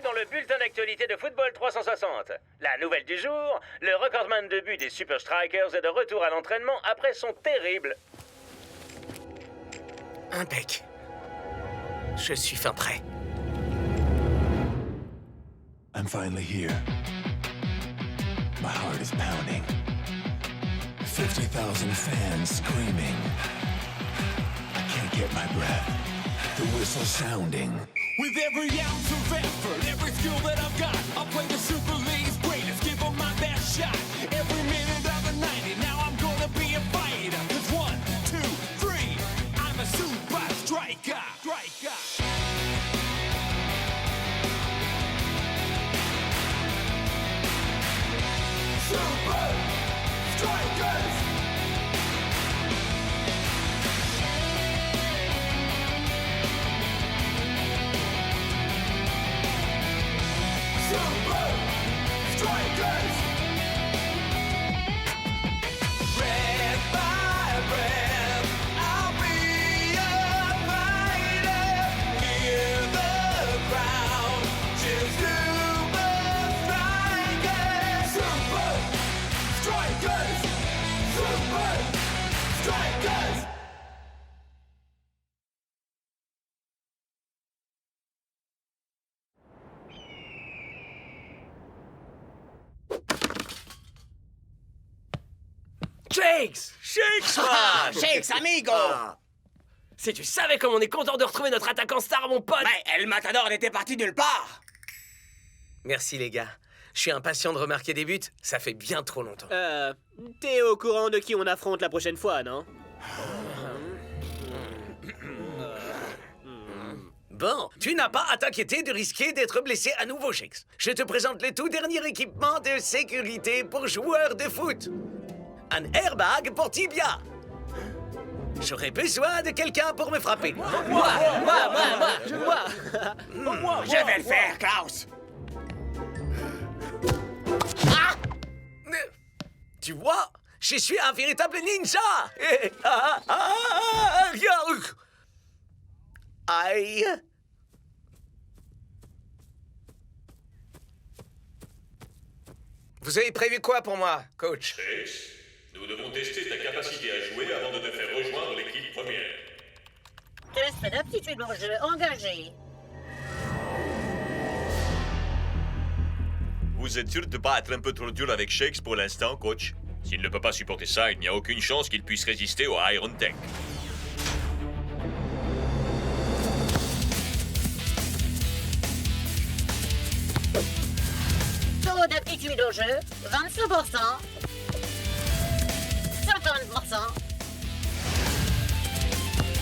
bienvenue dans le bulletin d'actualité de Football 360. La nouvelle du jour, le recordman de but des Super Strikers est de retour à l'entraînement après son terrible... Impec. Je suis fin prêt. I'm finally here. My heart is pounding. 50,000 fans screaming. I can't get my breath. The whistle sounding. With every ounce of effort, every skill that I've got, I'll play the Super League's greatest, give them my best shot. Every minute of the 90, now I'm gonna be a fighter. 'Cause 1, 2, 3, I'm a super striker. Super Strikers! Super Strikers! Breath by breath, I'll be a fighter. Hear the crowd cheer Super Strikers! Super Strikers! Super Strikers! Shakes! Shakes, man! Shakes, amigo! Si tu savais comme on est content de retrouver notre attaquant star, mon pote! Mais El Matador n'était parti nulle part! Merci, les gars. Je suis impatient de remarquer des buts. Ça fait bien trop longtemps. T'es au courant de qui on affronte la prochaine fois, non? Bon, tu n'as pas à t'inquiéter de risquer d'être blessé à nouveau, Shakes. Je te présente le tout dernier équipement de sécurité pour joueurs de foot. Un airbag pour tibia. J'aurais besoin de quelqu'un pour me frapper. Moi. Je vais le faire, Klaus! Tu vois, je suis un véritable ninja. Aïe. Vous avez prévu quoi pour moi, coach? Shakes, nous devons tester ta capacité à jouer avant de te faire rejoindre l'équipe première. Test d'aptitude au jeu engagé. Vous êtes sûr de ne pas être un peu trop dur avec Shakes pour l'instant, coach? S'il ne peut pas supporter ça, il n'y a aucune chance qu'il puisse résister au Iron Tank. Taux d'aptitude au jeu, 25%. 50%.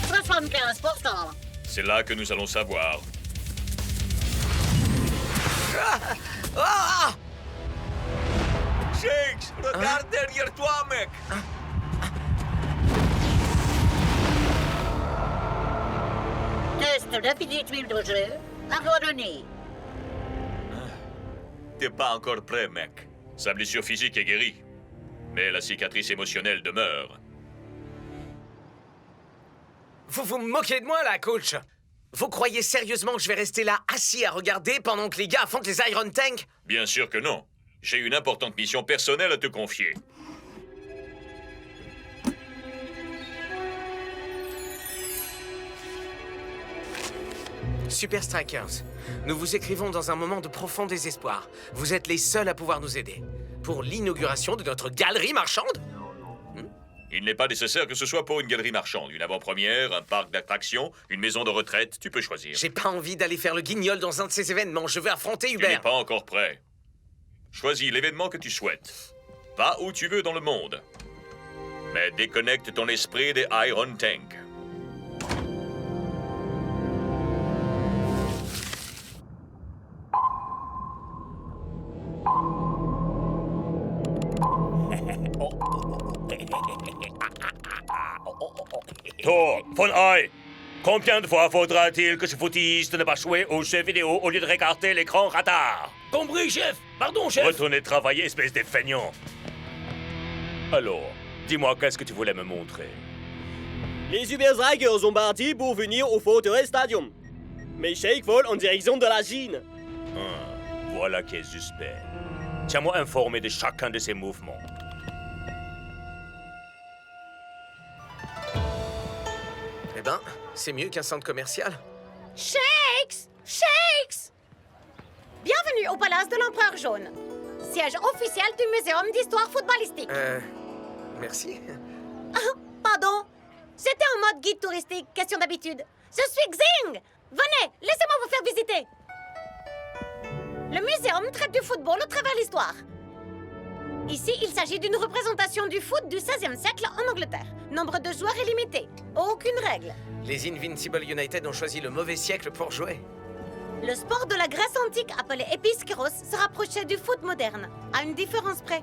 75%. C'est là que nous allons savoir. Shakes, regarde derrière toi, mec. Test d'aptitude au jeu abandonné. T'es pas encore prêt, mec. Sa blessure physique est guérie. Mais la cicatrice émotionnelle demeure. Vous vous moquez de moi, là, coach? Vous croyez sérieusement que je vais rester là, assis à regarder pendant que les gars affrontent les Iron Tank? Bien sûr que non. J'ai une importante mission personnelle à te confier. Super Strikers, nous vous écrivons dans un moment de profond désespoir. Vous êtes les seuls à pouvoir nous aider. Pour l'inauguration de notre galerie marchande? Il n'est pas nécessaire que ce soit pour une galerie marchande. Une avant-première, un parc d'attractions, une maison de retraite, tu peux choisir. J'ai pas envie d'aller faire le guignol dans un de ces événements. Je veux affronter Hubert. Tu n'es pas encore prêt. Choisis l'événement que tu souhaites. Va où tu veux dans le monde. Mais déconnecte ton esprit des Iron Tank. Thor, von Ai, combien de fois faudra-t-il que ce foutiste ne va jouer aux jeux vidéo au lieu de regarder l'écran radar? Compris, chef. Pardon, chef. Retournez travailler, espèce de feignant. Alors, dis-moi, qu'est-ce que tu voulais me montrer? Les Super Strikers ont parti pour venir au Fortress Stadium. Mais Shake vole en direction de la Chine. Voilà qui est suspect. Tiens-moi informé de chacun de ses mouvements. Eh ben, c'est mieux qu'un centre commercial. Shakes! Shakes! Bienvenue au Palace de l'Empereur Jaune, siège officiel du Muséum d'Histoire Footballistique. Merci. Pardon, j'étais en mode guide touristique, question d'habitude. Je suis Xing! Venez, laissez-moi vous faire visiter. Le muséum traite du football au travers l'histoire. Ici, il s'agit d'une représentation du foot du XVIe siècle en Angleterre. Nombre de joueurs est limité. Aucune règle. Les Invincible United ont choisi le mauvais siècle pour jouer. Le sport de la Grèce antique appelé Episkeiros se rapprochait du foot moderne, à une différence près.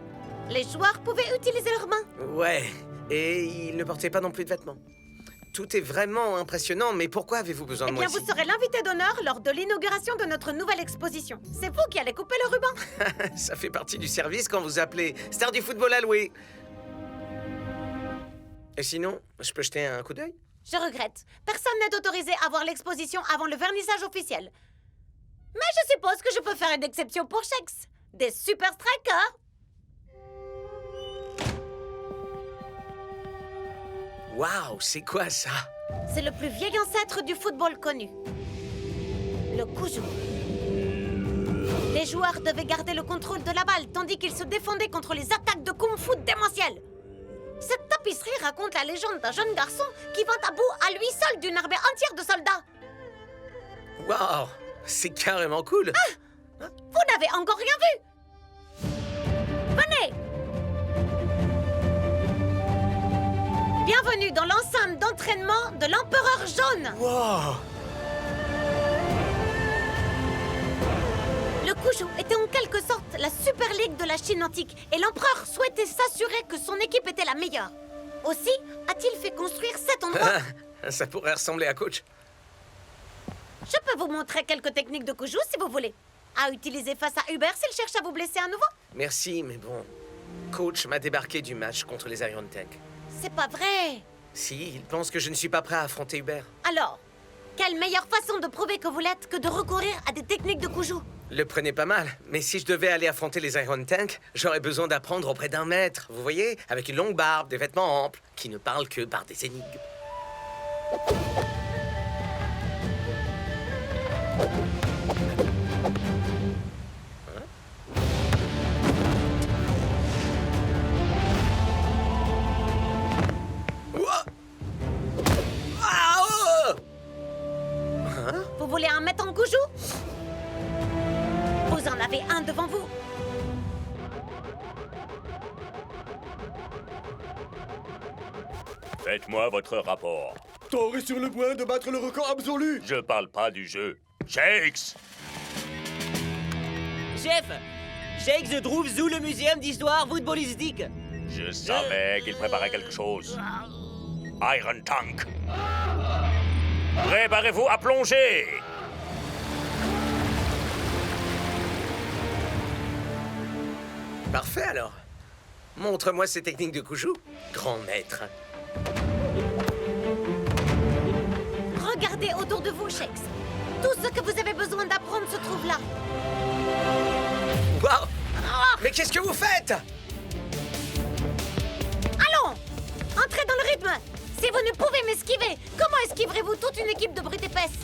Les joueurs pouvaient utiliser leurs mains. Ouais, et ils ne portaient pas non plus de vêtements. Tout est vraiment impressionnant, mais pourquoi avez-vous besoin de moi ici? Vous serez l'invité d'honneur lors de l'inauguration de notre nouvelle exposition. C'est vous qui allez couper le ruban. Ça fait partie du service quand vous appelez star du football à louer. Et sinon, je peux jeter un coup d'œil? Je regrette. Personne n'est autorisé à voir l'exposition avant le vernissage officiel. Mais je suppose que je peux faire une exception pour Shakes. Des super strikers. Waouh, c'est quoi ça? C'est le plus vieil ancêtre du football connu. Le Kuju. Les joueurs devaient garder le contrôle de la balle tandis qu'ils se défendaient contre les attaques de kung-fu démentielles. Cette tapisserie raconte la légende d'un jeune garçon qui vint à bout à lui seul d'une armée entière de soldats. Waouh, c'est carrément cool. Ah, vous n'avez encore rien vu. Venez. Bienvenue dans l'enceinte d'entraînement de l'Empereur Jaune. Wow. Le Kuju était en quelque sorte la Super League de la Chine antique et l'empereur souhaitait s'assurer que son équipe était la meilleure. Aussi, a-t-il fait construire cet endroit. Ça pourrait ressembler à Coach. Je peux vous montrer quelques techniques de Kuju si vous voulez. À utiliser face à Hubert s'il cherche à vous blesser à nouveau. Merci, mais bon... Coach m'a débarqué du match contre les Iron Tank. C'est pas vrai. Si, il pense que je ne suis pas prêt à affronter Hubert. Alors, quelle meilleure façon de prouver que vous l'êtes que de recourir à des techniques de Kuju? Le prenez pas mal, mais si je devais aller affronter les Iron Tank, j'aurais besoin d'apprendre auprès d'un maître, vous voyez? Avec une longue barbe, des vêtements amples, qui ne parlent que par des énigmes. Vous voulez un maître en Kuju? Vous en avez un devant vous. Faites-moi votre rapport. Thor est sur le point de battre le record absolu. Je parle pas du jeu. Shakes! Chef, Shakes trouve sous le muséum d'histoire footballistique. Je savais qu'il préparait quelque chose. Iron Tank. Préparez-vous à plonger! Parfait alors. Montre-moi ces techniques de Kuju, grand maître. Regardez autour de vous, Shakes. Tout ce que vous avez besoin d'apprendre se trouve là. Wow! Mais qu'est-ce que vous faites? Allons! Entrez dans le rythme. Si vous ne pouvez m'esquiver, comment esquiverez-vous toute une équipe de brutes épaisses?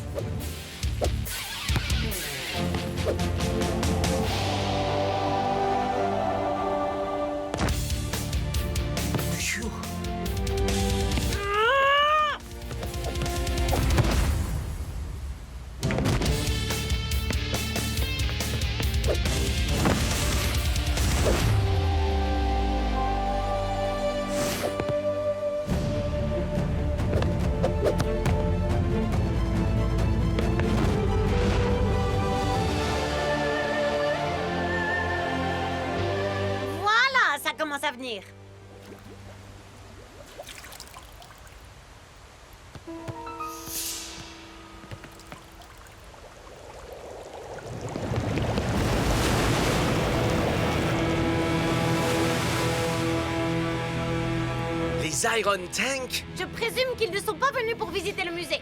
Commence à venir. Les Iron Tank? Je présume qu'ils ne sont pas venus pour visiter le musée.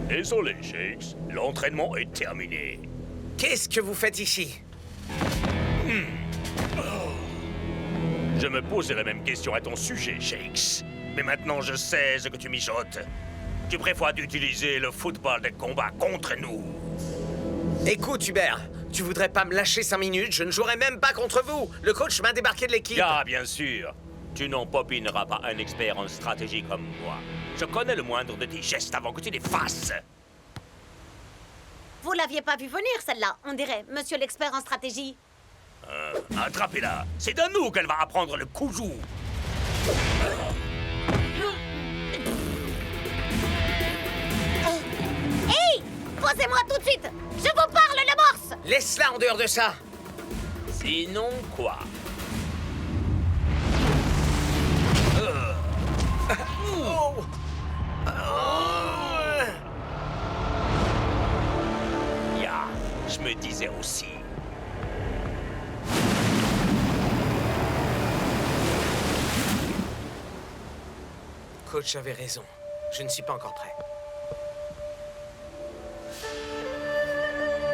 Désolé, Shakes. L'entraînement est terminé. Qu'est-ce que vous faites ici? Je me posais la même question à ton sujet, Shakes. Mais maintenant je sais ce que tu mijotes. Tu préfères d'utiliser le football de combat contre nous. Écoute, Hubert, tu voudrais pas me lâcher 5 minutes? Je ne jouerai même pas contre vous. Le coach m'a débarqué de l'équipe. Ah, bien sûr. Tu n'en popineras pas un expert en stratégie comme moi. Je connais le moindre de tes gestes avant que tu les fasses. Vous l'aviez pas vu venir, celle-là, on dirait, monsieur l'expert en stratégie. Attrapez-la. C'est de nous qu'elle va apprendre le koujou. Hey! Posez-moi tout de suite! Je vous parle, le morse! Laisse-la en dehors de ça. Sinon quoi? Ya, je me disais aussi. Coach avait raison. Je ne suis pas encore prêt.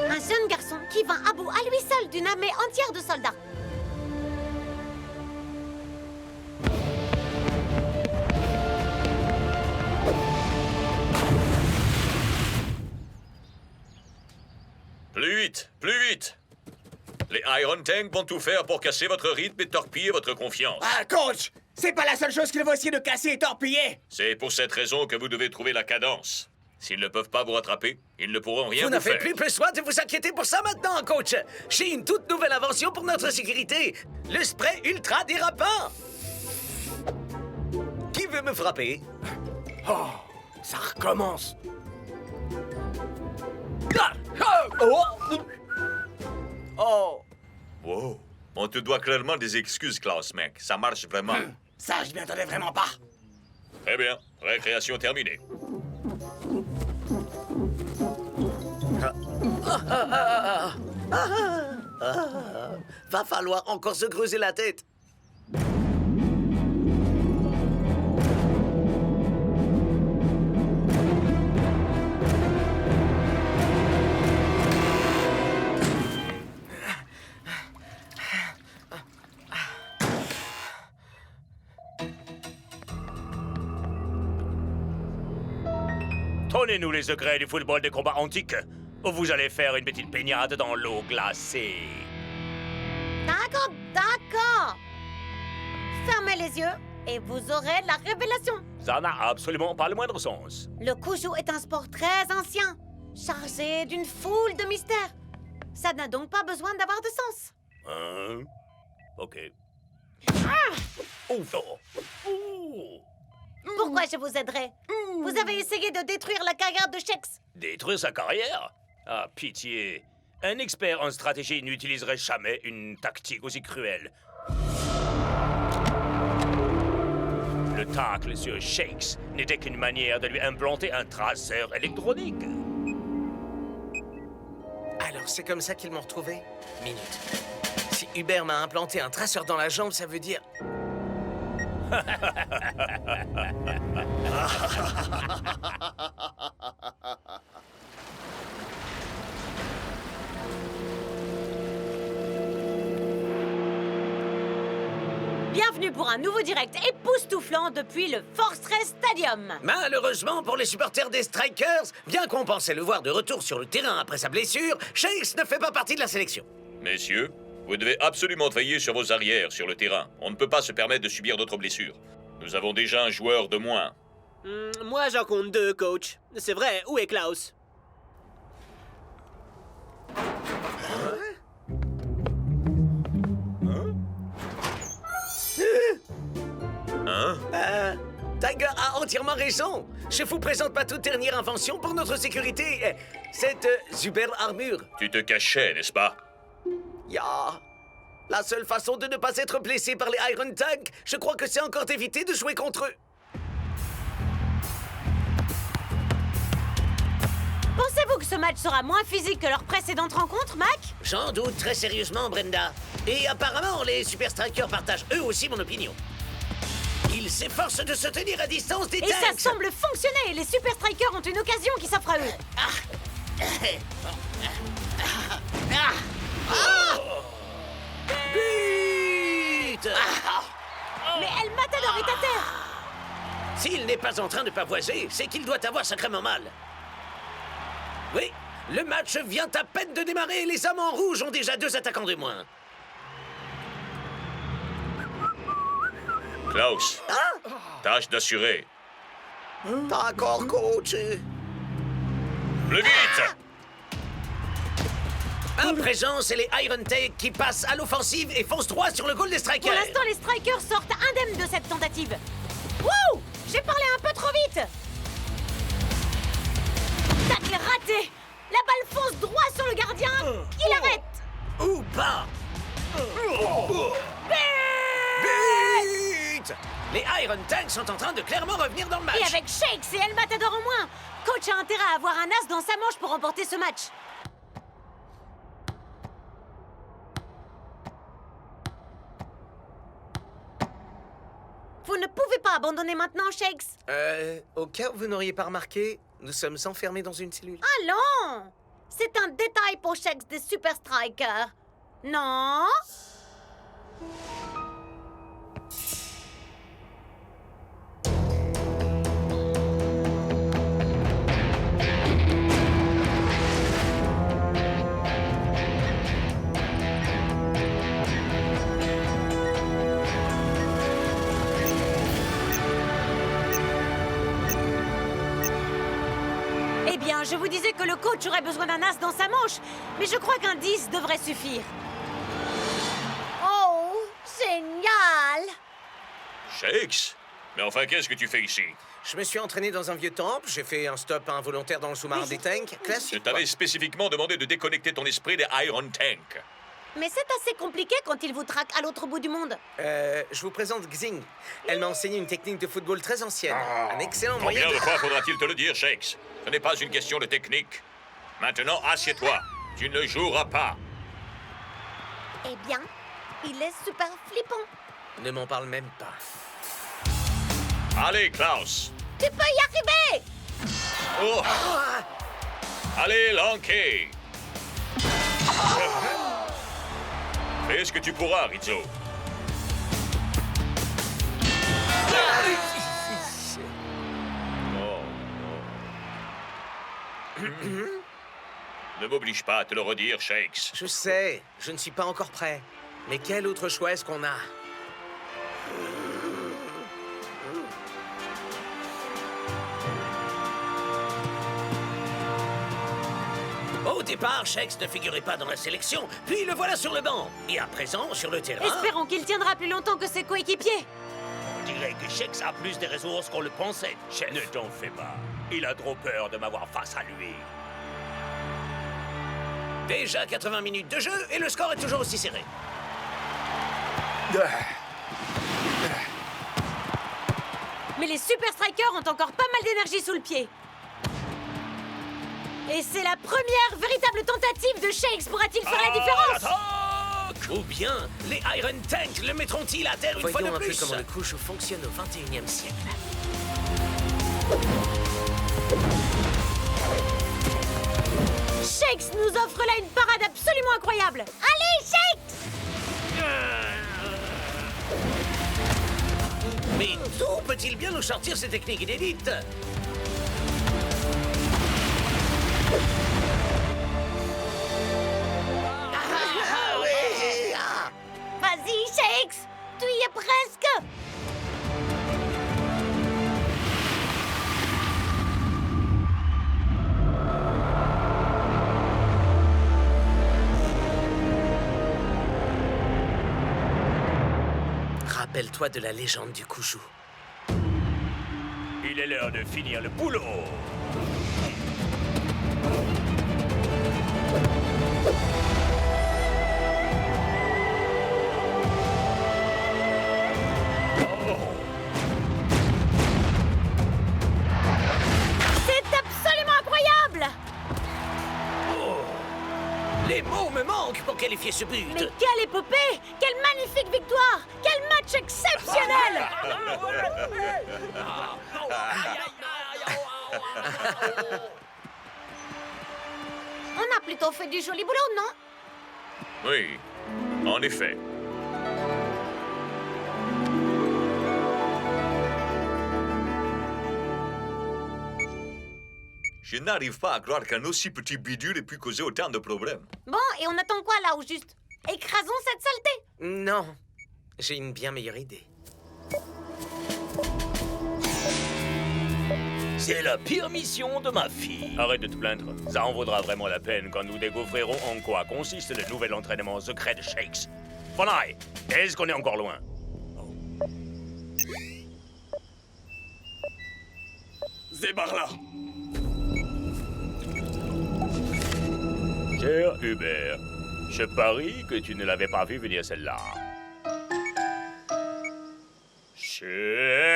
Un jeune garçon qui vint à bout à lui seul d'une armée entière de soldats. Plus vite, plus vite. Les Iron Tank vont tout faire pour casser votre rythme et torpiller votre confiance. Ah, coach! C'est pas la seule chose qu'ils vont essayer de casser et torpiller! C'est pour cette raison que vous devez trouver la cadence. S'ils ne peuvent pas vous rattraper, ils ne pourront rien Vous vous n'avez faire. plus besoin de vous inquiéter pour ça maintenant, coach. J'ai une toute nouvelle invention pour notre sécurité. Le spray ultra dérapant. Qui veut me frapper? Oh, ça recommence. Oh! Wow. On te doit clairement des excuses, Klaus, mec. Ça marche vraiment. Ça, je m'y attendais vraiment pas. Très bien. Récréation terminée. Va falloir encore se creuser la tête. Donnez-nous les secrets du football de combat antique, ou vous allez faire une petite baignade dans l'eau glacée. D'accord, d'accord. Fermez les yeux et vous aurez la révélation. Ça n'a absolument pas le moindre sens. Le Koujou est un sport très ancien, chargé d'une foule de mystères. Ça n'a donc pas besoin d'avoir de sens. Hein? Ok. Ouf. Pourquoi je vous aiderai? Vous avez essayé de détruire la carrière de Shakes. Détruire sa carrière? Ah, pitié. Un expert en stratégie n'utiliserait jamais une tactique aussi cruelle. Le tacle sur Shakes n'était qu'une manière de lui implanter un traceur électronique. Alors, c'est comme ça qu'ils m'ont retrouvé? Minute. Si Hubert m'a implanté un traceur dans la jambe, ça veut dire... Bienvenue pour un nouveau direct époustouflant depuis le Force Race Stadium. Malheureusement pour les supporters des Strikers, bien qu'on pensait le voir de retour sur le terrain après sa blessure, Shakes ne fait pas partie de la sélection. Messieurs, vous devez absolument veiller sur vos arrières sur le terrain. On ne peut pas se permettre de subir d'autres blessures. Nous avons déjà un joueur de moins. Moi, j'en compte 2, coach. C'est vrai, où est Klaus? Tiger a entièrement raison. Je vous présente ma toute dernière invention pour notre sécurité. Cette super armure. Tu te cachais, n'est-ce pas? Ya. La seule façon de ne pas être blessé par les Iron Tank, je crois que c'est encore d'éviter de jouer contre eux. Pensez-vous que ce match sera moins physique que leur précédente rencontre, Mac? J'en doute très sérieusement, Brenda. Et apparemment, les Super Strikers partagent eux aussi mon opinion. Ils Ils s'efforcent de se tenir à distance des Et ça tanks. semble fonctionner. Les Super Strikers ont une occasion qui s'offre à eux. But! Mais El Matador est à terre. S'il n'est pas en train de pavoiser, c'est qu'il doit avoir sacrément mal. Oui, le match vient à peine de démarrer et les hommes en rouge ont déjà 2 attaquants de moins. Klaus, tâche d'assurer. D'accord, coach. Plus vite! À présent, c'est les Iron Tank qui passent à l'offensive et foncent droit sur le goal des Strikers. Pour l'instant, les Strikers sortent indemnes de cette tentative. Wouh! J'ai parlé un peu trop vite. Tacle raté. La balle fonce droit sur le gardien. Il arrête. Ou pas. But! Les Iron Tanks sont en train de clairement revenir dans le match. Et avec Shakes et El Matador en moins, coach a intérêt à avoir un as dans sa manche pour remporter ce match. Vous ne pouvez pas abandonner maintenant, Shakes. Au cas où vous n'auriez pas remarqué, nous sommes enfermés dans une cellule. Allons! C'est un détail pour Shakes des Super Strikers. Non? Eh bien, je vous disais que le coach aurait besoin d'un as dans sa manche, mais je crois qu'un 10 devrait suffire. Oh, génial! Shakes? Mais enfin, qu'est-ce que tu fais ici? Je me suis entraîné dans un vieux temple, j'ai fait un stop involontaire dans le sous-marin des tanks. Je Classique. t'avais spécifiquement demandé de déconnecter ton esprit des Iron Tank. Mais c'est assez compliqué quand il vous traque à l'autre bout du monde. Je vous présente Xing. Elle m'a enseigné une technique de football très ancienne. Un excellent moyen Combien de fois faudra-t-il te le dire, Shakes? Ce n'est pas une question de technique. Maintenant, assieds-toi. Tu ne joueras pas. Eh bien, il est super flippant. Ne m'en parle même pas. Allez, Klaus. Tu peux y arriver! Oh. Allez, Lanky. Fais ce que tu pourras, Rizzo. Ne m'oblige pas à te le redire, Shakes. Je sais, je ne suis pas encore prêt. Mais quel autre choix est-ce qu'on a? Au départ, Shakes ne figurait pas dans la sélection, puis le voilà sur le banc. Et à présent, sur le terrain... Espérons qu'il tiendra plus longtemps que ses coéquipiers. On dirait que Shakes a plus de ressources qu'on le pensait, chef. Ne t'en fais pas. Il a trop peur de m'avoir face à lui. Déjà 80 minutes de jeu et le score est toujours aussi serré. Mais les Super Strikers ont encore pas mal d'énergie sous le pied. Et c'est la première véritable tentative de Shakes. Pourra-t-il faire la différence? Ou bien, les Iron Tanks le mettront-ils à terre une fois Voyons de un peu plus? comment le Kuju fonctionne au XXIe siècle. Shakes nous offre là une parade absolument incroyable. Allez, Shakes! Mais d'où peut-il bien nous sortir ces techniques inédites? Vas-y, Shakes! Tu y es presque! Rappelle-toi de la légende du Kuju. Il est l'heure de finir le boulot. C'est absolument incroyable! Les mots me manquent pour qualifier ce but. Mais quelle épopée! Quelle magnifique victoire! Quel match exceptionnel! On a plutôt fait du joli boulot, non? Oui, en effet. Je n'arrive pas à croire qu'un aussi petit bidule ait pu causer autant de problèmes. Bon, et on attend quoi là, au juste? Écrasons cette saleté! Non, j'ai une bien meilleure idée. C'est la pire mission de ma fille. Arrête de te plaindre. Ça en vaudra vraiment la peine quand nous découvrirons en quoi consiste le nouvel entraînement secret de Shakes. Fonai, est-ce qu'on est encore loin? C'est par là. Cher Hubert, je parie que tu ne l'avais pas vu venir celle-là. Shakes!